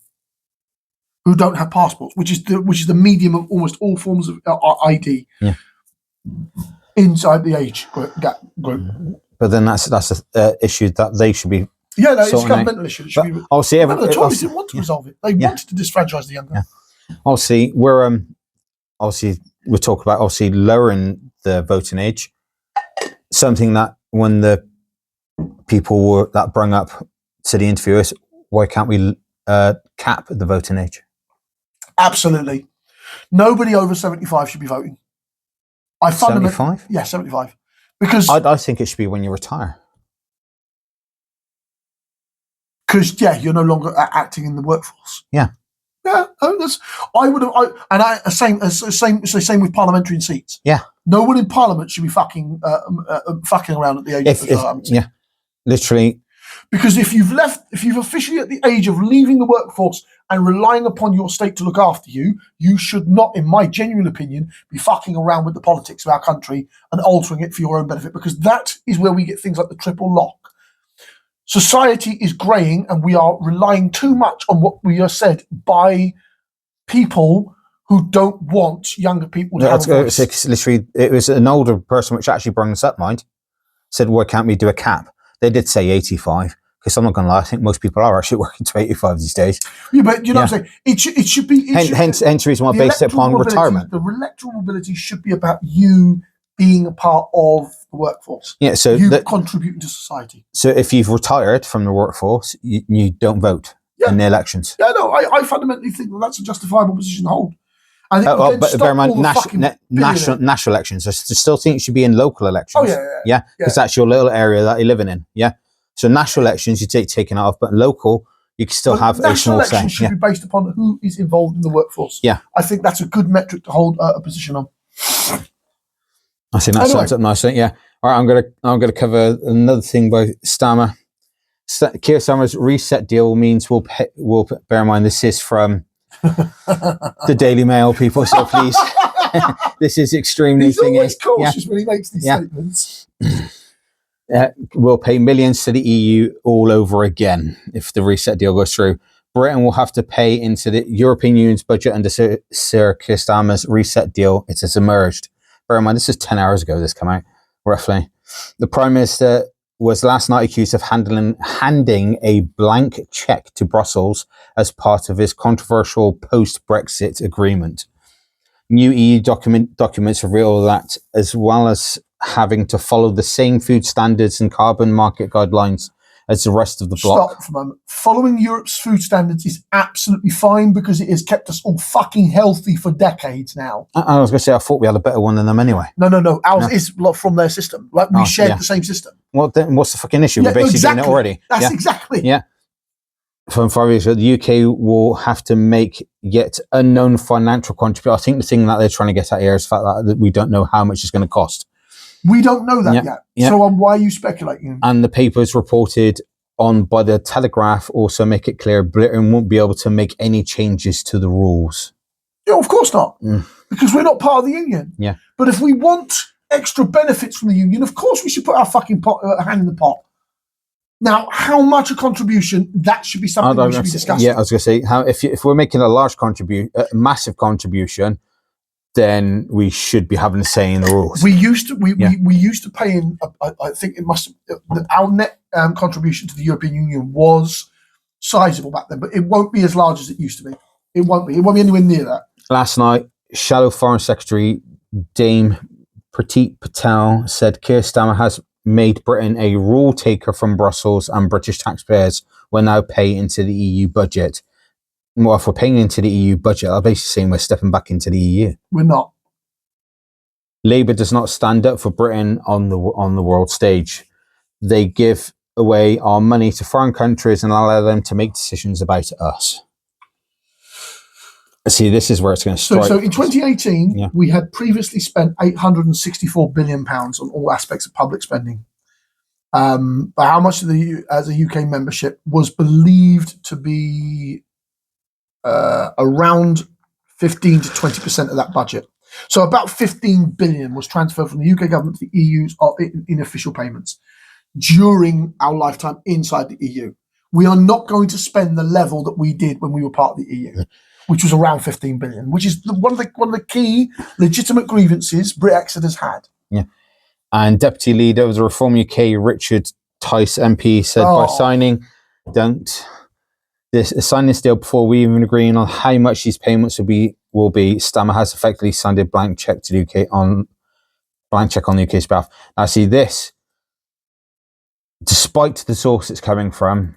who don't have passports, which is the medium of almost all forms of ID inside the age group. But then that's an issue that they should be. Yeah, no, it's a governmental issue. It should be. The Tories didn't want to resolve it. They wanted to disfranchise the younger. Yeah. Obviously, we're talking about lowering the voting age. Something that when the people that brought up to the interviewers, why can't we cap the voting age? Absolutely. Nobody over 75 should be voting. 75? Yeah, 75. Because I think it should be when you retire. Because you're no longer acting in the workforce. Yeah. Yeah, same with parliamentary seats. Yeah. No one in Parliament should be fucking around at the age of yeah, literally. Because if you've officially at the age of leaving the workforce and relying upon your state to look after you, you should not, in my genuine opinion, be fucking around with the politics of our country and altering it for your own benefit, because that is where we get things like the triple lock. Society is greying, and we are relying too much on what we are said by people who don't want younger people to have a voice. It's literally, it was an older person which actually brought this up, mind. Said, why can't we do a cap? They did say 85, because I'm not going to lie, I think most people are actually working to 85 these days. Yeah, but you know what I'm saying? It should be... Hence the reason why I based it upon retirement. The electoral mobility should be about you being a part of the workforce. Yeah, so you contributing to society. So if you've retired from the workforce, you don't vote in the elections. Yeah, no, I fundamentally think that's a justifiable position to hold. I think but bear in mind, national elections. I still think it should be in local elections. Oh, yeah. Because that's your little area that you're living in. Yeah. So national elections, you take taken out of, but local, you can still have a small say. National elections should be based upon who is involved in the workforce. Yeah. I think that's a good metric to hold a position on. I think that sums up nicely. Yeah. All right. I'm gonna cover another thing by Starmer. Keir Starmer's reset deal means we'll bear in mind this is from the Daily Mail, people. So please, this is extremely He's always cautious when he makes these statements. We'll pay millions to the EU all over again if the reset deal goes through. Britain will have to pay into the European Union's budget under Sir Keir Starmer's reset deal. It has emerged. Bear in mind, this is 10 hours ago this came out, roughly. The Prime Minister was last night accused of handing a blank cheque to Brussels as part of his controversial post-Brexit agreement. New EU documents reveal that, as well as having to follow the same food standards and carbon market guidelines as the rest of the bloc. Stop for a moment. Following Europe's food standards is absolutely fine because it has kept us all fucking healthy for decades now. I was going to say, I thought we had a better one than them anyway. No. Ours is from their system. Like we shared the same system. Well, then what's the fucking issue? We're basically doing it already. That's exactly. Yeah. From 5 years ago, the UK will have to make yet unknown financial contribution. I think the thing that they're trying to get at here is the fact that we don't know how much it's going to cost. We don't know that yet. Yeah. So why are you speculating? And the papers reported on by the Telegraph also make it clear Britain won't be able to make any changes to the rules. Yeah, of course not. Because we're not part of the union. Yeah. But if we want extra benefits from the union, of course we should put our fucking hand in the pot. Now, how much a contribution, that should be something we should be discussing. Yeah, I was going to say, if we're making a massive contribution, then we should be having a say in the rules. We used to pay in. I think it must. Our net contribution to the European Union was sizable back then, but it won't be as large as it used to be. It won't be. It won't be anywhere near that. Last night, Shadow Foreign Secretary Dame Pratik Patel said Keir Starmer has made Britain a rule taker from Brussels, and British taxpayers will now pay into the EU budget. Well, if we're paying into the EU budget, I'm basically saying we're stepping back into the EU. We're not. Labour does not stand up for Britain on the world stage. They give away our money to foreign countries and allow them to make decisions about us. See, this is where it's going to strike. So in 2018, we had previously spent £864 billion on all aspects of public spending. But how much of as a UK membership was believed to be around 15 to 20% of that budget. So about 15 billion was transferred from the UK government to the EU's in official payments during our lifetime inside the EU. We are not going to spend the level that we did when we were part of the EU, which was around 15 billion, which is one of the key legitimate grievances Brexit has had. Yeah. And Deputy Leader of the Reform UK, Richard Tice MP, said by signing this deal before we even agreeing on how much these payments will be, Starmer has effectively signed a blank check to the UK on the UK's behalf. Now, see, this, despite the source it's coming from,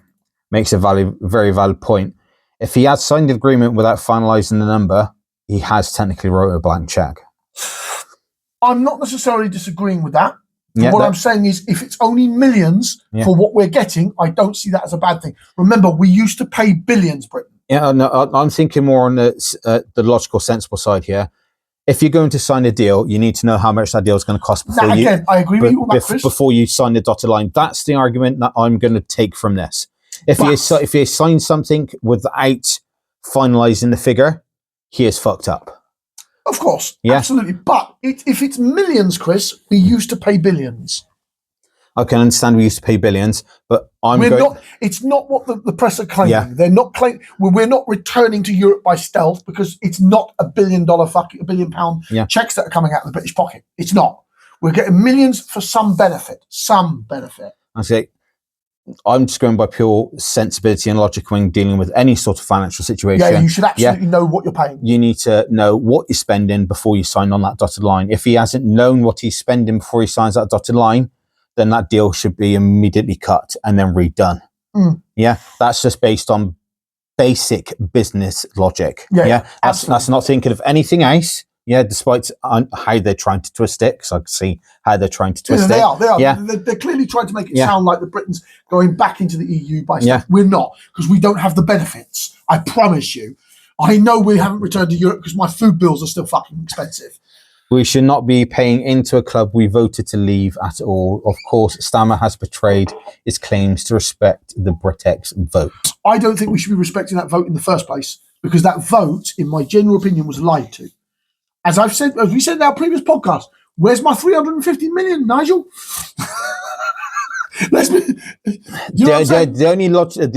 makes a very valid point. If he had signed the agreement without finalising the number, he has technically wrote a blank check. I'm not necessarily disagreeing with that. Yeah, what I'm saying is, if it's only millions for what we're getting, I don't see that as a bad thing. Remember, we used to pay billions, Britain. Yeah, no, I'm thinking more on the logical, sensible side here. If you're going to sign a deal, you need to know how much that deal is going to cost before I agree with you on that, Chris. Before you sign the dotted line. That's the argument that I'm going to take from this. If you sign something without finalising the figure, he is fucked up. Of course, absolutely. But if it's millions, Chris, we used to pay billions. I can understand we used to pay billions, but it's not what the press are claiming. Yeah. They're not claiming. We're not returning to Europe by stealth, because it's not $1 billion £1 billion checks that are coming out of the British pocket. It's not. We're getting millions for some benefit. I say, I'm just going by pure sensibility and logic when dealing with any sort of financial situation. Yeah, you should absolutely know what you're paying. You need to know what you're spending before you sign on that dotted line. If he hasn't known what he's spending before he signs that dotted line, then that deal should be immediately cut and then redone. Yeah, that's just based on basic business logic. That's not thinking of anything else. Yeah, despite how they're trying to twist it, because I can see how they're trying to twist it. They are. They're clearly trying to make it sound like the Britain's going back into the EU by stealth. We're not, because we don't have the benefits. I promise you. I know we haven't returned to Europe because my food bills are still fucking expensive. We should not be paying into a club we voted to leave at all. Of course, Stammer has betrayed his claims to respect the BritX vote. I don't think we should be respecting that vote in the first place, because that vote, in my general opinion, was lied to. As we said in our previous podcast, where's my 350 million, Nigel? The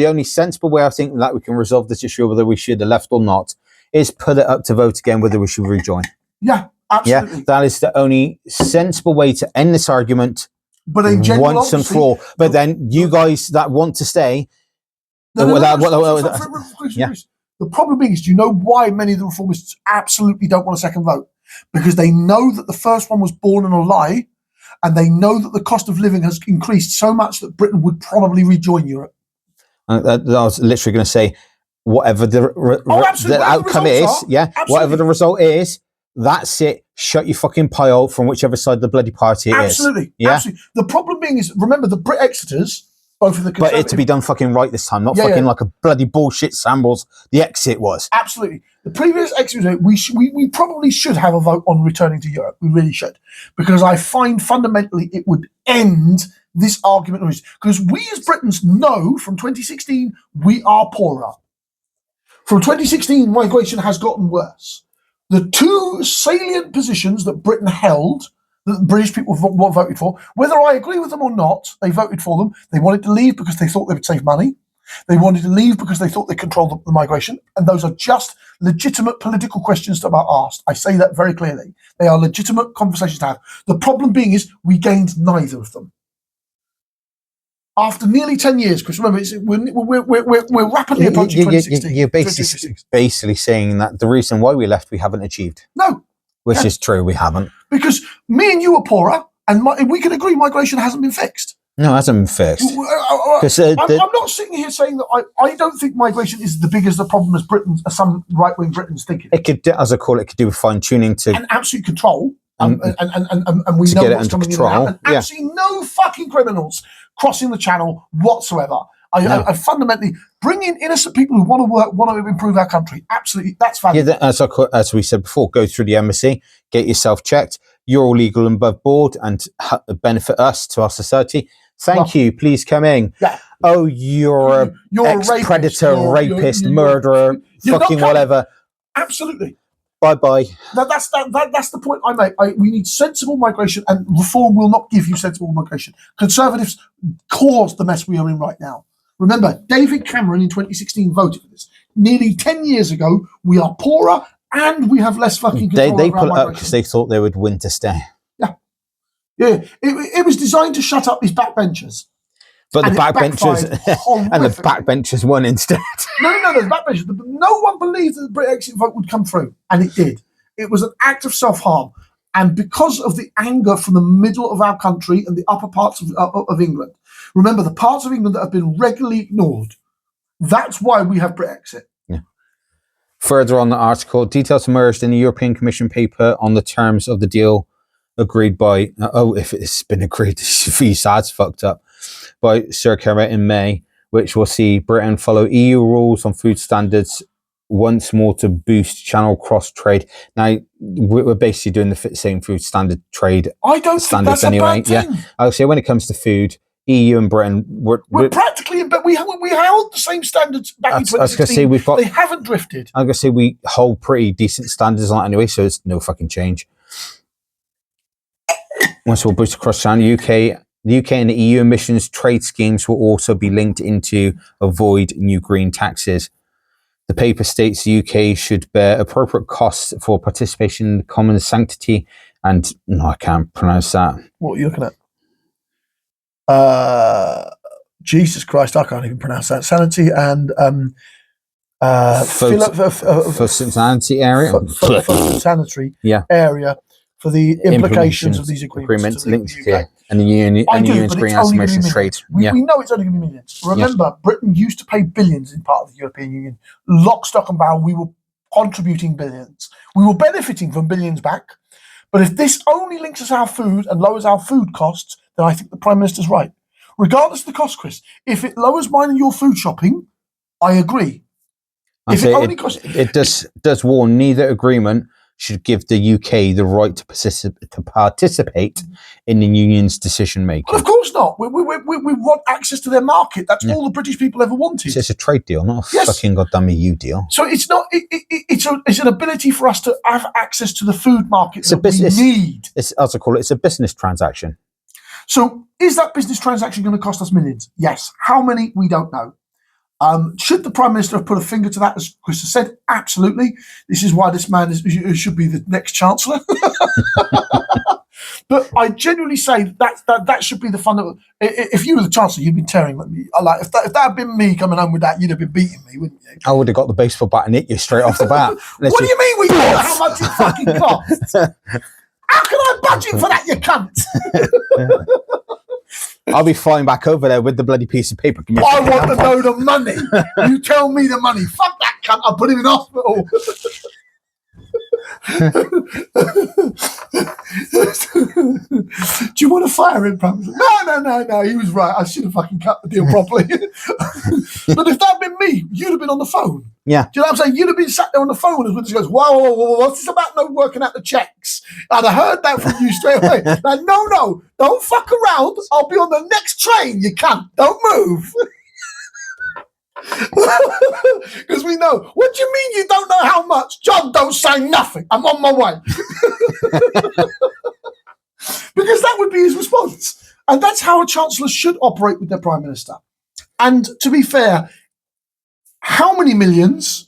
only sensible way I think that we can resolve this issue, whether we should have left or not, is put it up to vote again whether we should rejoin. Yeah, absolutely. Yeah, that is the only sensible way to end this argument. But in general, once and for all. But then you guys that want to stay, the problem is, do you know why many of the reformists absolutely don't want a second vote? Because they know that the first one was born in a lie, and they know that the cost of living has increased so much that Britain would probably rejoin Europe. I was literally going to say, whatever the outcome is, whatever the result is, that's it. Shut your fucking pile from whichever side of the bloody party it is. Absolutely. The problem being is, remember, the Brit-Exiters, both of the Conservative... But it to be done fucking right this time, not like a bloody bullshit shambles the exit was. Absolutely. The previous exit, we probably should have a vote on returning to Europe. We really should. Because I find fundamentally it would end this argument. Because we as Britons know from 2016 we are poorer. From 2016, migration has gotten worse. The two salient positions that Britain held, that the British people voted for, whether I agree with them or not, they voted for them. They wanted to leave because they thought they would save money. They wanted to leave because they thought they controlled the migration. And those are just legitimate political questions that are asked. I say that very clearly. They are legitimate conversations to have. The problem being is we gained neither of them. After nearly 10 years, Chris, remember, we're rapidly approaching 2016. You're basically saying that the reason why we left, we haven't achieved. No. Which is true, we haven't. Because me and you are poorer, and we can agree migration hasn't been fixed. No, it hasn't been fixed. I'm not sitting here saying that I don't think migration is the biggest the problem as some right-wing Britons think it. It could, as I call it, could do with fine-tuning to... And absolute control. And we know what's coming in and out. And absolutely no fucking criminals crossing the channel whatsoever. I fundamentally bring in innocent people who want to work, want to improve our country. Absolutely, that's valuable. Yeah, as we said before, go through the embassy, get yourself checked. You're all legal and above board and benefit us to our society. Thank you. Please come in. Yeah. Oh, you're a ex-predator, rapist, murderer, fucking whatever. Absolutely. Bye-bye. That's the point I make. We need sensible migration, and reform will not give you sensible migration. Conservatives caused the mess we are in right now. Remember, David Cameron in 2016 voted for this. Nearly 10 years ago, we are poorer and we have less fucking control. They put it up because they thought they would win to stay. Yeah. It was designed to shut up these backbenchers. But the backbenchers won instead. No, the backbenchers. No one believed that the Brexit vote would come through, and it did. It was an act of self-harm. And because of the anger from the middle of our country and the upper parts of England, remember, the parts of England that have been regularly ignored, that's why we have Brexit. Yeah. Further on the article, details emerged in the European Commission paper on the terms of the deal agreed by, if it's been agreed, VSAD's fucked up, by 𝐟𝐸𝐾 in May, which will see Britain follow EU rules on food standards once more to boost channel cross trade. Now, we're basically doing the same food standard trade I don't think that's anyway. A bad thing. Yeah, I would say when it comes to food, EU and Britain, we're practically, but we held the same standards back in 2016. I was going to say they haven't drifted. I'm going to say we hold pretty decent standards on it anyway, so it's no fucking change. Once we'll boost across channel, the UK and the EU emissions trade schemes will also be linked into avoid new green taxes. The paper states the UK should bear appropriate costs for participation in the common sanctity and no, I can't pronounce that. What are you looking at? Jesus Christ, I can't even pronounce that. Sanity and sanitary area. Sanitary area for the implications of these agreements linked to the UK. And the union's greenhouse emissions trade. We know it's only going to be millions. Remember, Britain used to pay billions in part of the European Union. Lock, stock and barrel, we were contributing billions. We were benefiting from billions back. But if this only links us our food and lowers our food costs, then I think the Prime Minister's right. Regardless of the cost, Chris, if it lowers mine and your food shopping, I agree. It does warn neither agreement should give the UK the right to participate in the union's decision making. Well, of course not. We want access to their market. That's all the British people ever wanted. It's a trade deal, not a fucking goddamn EU deal. So it's not. It's an ability for us to have access to the food market that we need. It's, as I call it, it's a business transaction. So is that business transaction going to cost us millions? Yes. How many? We don't know. Should the Prime Minister have put a finger to that, as Chris has said? Absolutely. This is why this man should be the next Chancellor. But I genuinely say that should be the fundamental. If you were the Chancellor, you'd be tearing me. Like if that had been me coming home with that, you'd have been beating me, wouldn't you? I would have got the baseball bat and hit you straight off the bat. What do you mean we don't know how much it fucking costs? How can I budget for that, you cunt? I'll be flying back over there with the bloody piece of paper. I want to know the money. You tell me the money. Fuck that cunt. I'll put him in hospital. Do you want to fire him, Pram? No. He was right. I should have fucking cut the deal properly. But if that had been me, you'd have been on the phone. Yeah. Do you know what I'm saying? You'd have been sat there on the phone as witness goes, whoa, what's this about no working out the checks? I'd have heard that from you straight away. Like, no, don't fuck around. I'll be on the next train, you cunt. Don't move. Because we know. What do you mean you don't know how much? John, don't say nothing. I'm on my way. Because that would be his response. And that's how a Chancellor should operate with their Prime Minister. And to be fair, how many millions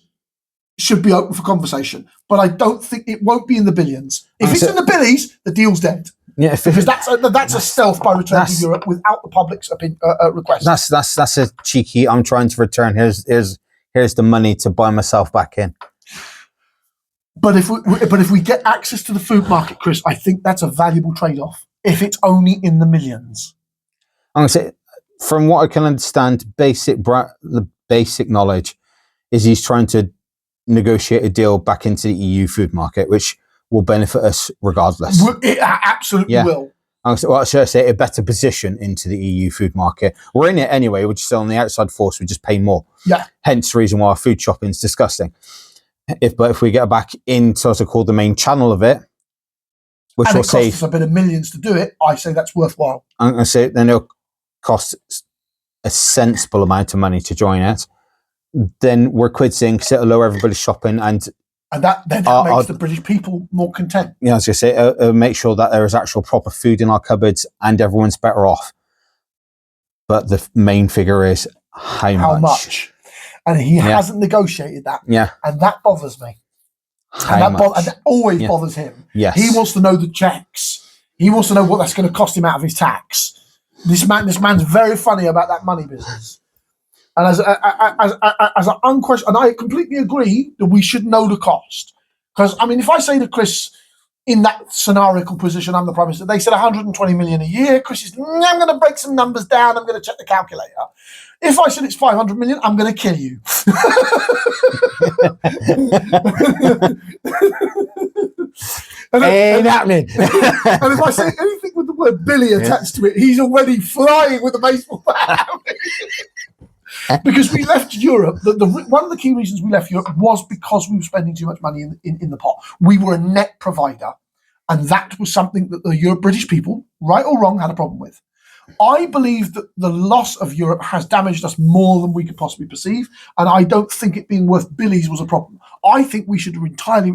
should be open for conversation? But I don't think it won't be in the billions. If it's in the billies, the deal's dead. Yeah, because that's a stealth by return to Europe without the public's request. That's a cheeky. I'm trying to return. Here's the money to buy myself back in. But if we get access to the food market, Chris, I think that's a valuable trade-off. If it's only in the millions, I'm gonna say, from what I can understand, the basic knowledge is he's trying to negotiate a deal back into the EU food market, which will benefit us regardless. It absolutely will. Well, I should say a better position into the EU food market. We're in it anyway. We're just on the outside force. We just pay more. Yeah. Hence the reason why our food shopping is disgusting. But if we get back into what's called the main channel of it, which will save us a bit of millions to do it, I say that's worthwhile. I'm going to say then it'll cost a sensible amount of money to join it. Then we're quidsing because it'll lower everybody's shopping and that makes the British people more content. Yeah, I was going to say, make sure that there is actual proper food in our cupboards and everyone's better off. But the main figure is how much. And he hasn't negotiated that. Yeah. And that bothers me. And that always bothers him. Yes. He wants to know the checks. He wants to know what that's going to cost him out of his tax. This man's very funny about that money business. And as an unquestioned, and I completely agree that we should know the cost. Because, I mean, if I say to Chris, in that scenarical position, I'm the Prime Minister. They said 120 million a year. Chris is, I'm going to break some numbers down. I'm going to check the calculator. If I said it's 500 million, I'm going to kill you. Ain't happening. And if I say anything with the word Billy attached to it, he's already flying with a baseball bat. Because we left Europe, one of the key reasons we left Europe was because we were spending too much money in the pot. We were a net provider, and that was something that the British people, right or wrong, had a problem with. I believe that the loss of Europe has damaged us more than we could possibly perceive, and I don't think it being worth billies was a problem. I think we should entirely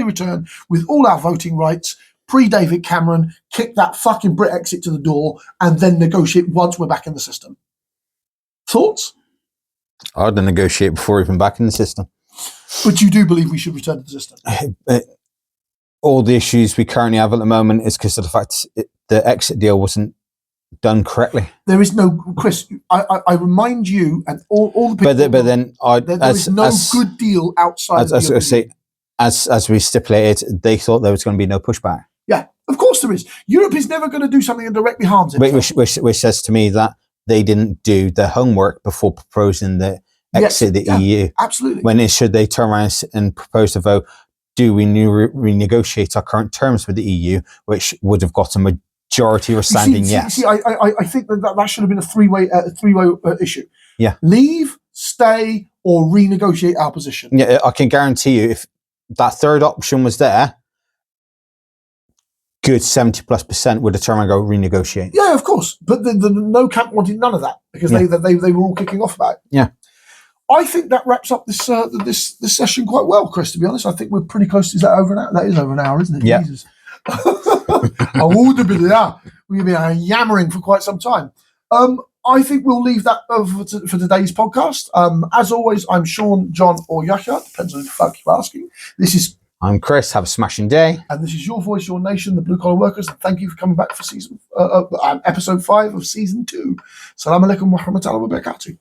return with all our voting rights, pre-David Cameron, kick that fucking Brexit to the door, and then negotiate once we're back in the system. Thoughts? I'd negotiate before even back in the system. But you do believe we should return to the system? All the issues we currently have at the moment is because of the fact the exit deal wasn't done correctly. There is no, Chris, I remind you and all the people. But then there is no good deal outside. As we stipulated, they thought there was going to be no pushback. Yeah, of course there is. Europe is never going to do something that directly harms it. Which says to me that they didn't do the homework before proposing the exit of the EU. Absolutely. When should they turn around and propose to vote, do we renegotiate our current terms with the EU, which would have got a majority resounding yes. I think that should have been a three-way issue. Yeah. Leave, stay, or renegotiate our position. Yeah, I can guarantee you if that third option was there, good 70+% would have turned and go renegotiate. Yeah, of course. But the no camp wanted none of that because they were all kicking off about it. Yeah. I think that wraps up this session quite well, Chris, to be honest. I think we're pretty close. Is that over an hour? That is over an hour, isn't it? Yeah. Jesus. We've been yammering for quite some time. I think we'll leave that for today's podcast. As always, I'm Sean, John, or Yahya. Depends on who the fuck you're asking. I'm Chris. Have a smashing day. And this is Your Voice, Your Nation, the Blue Collar Workers. And thank you for coming back for episode 5 of season 2. Assalamu alaikum wa rahmatullahi wa barakatuh.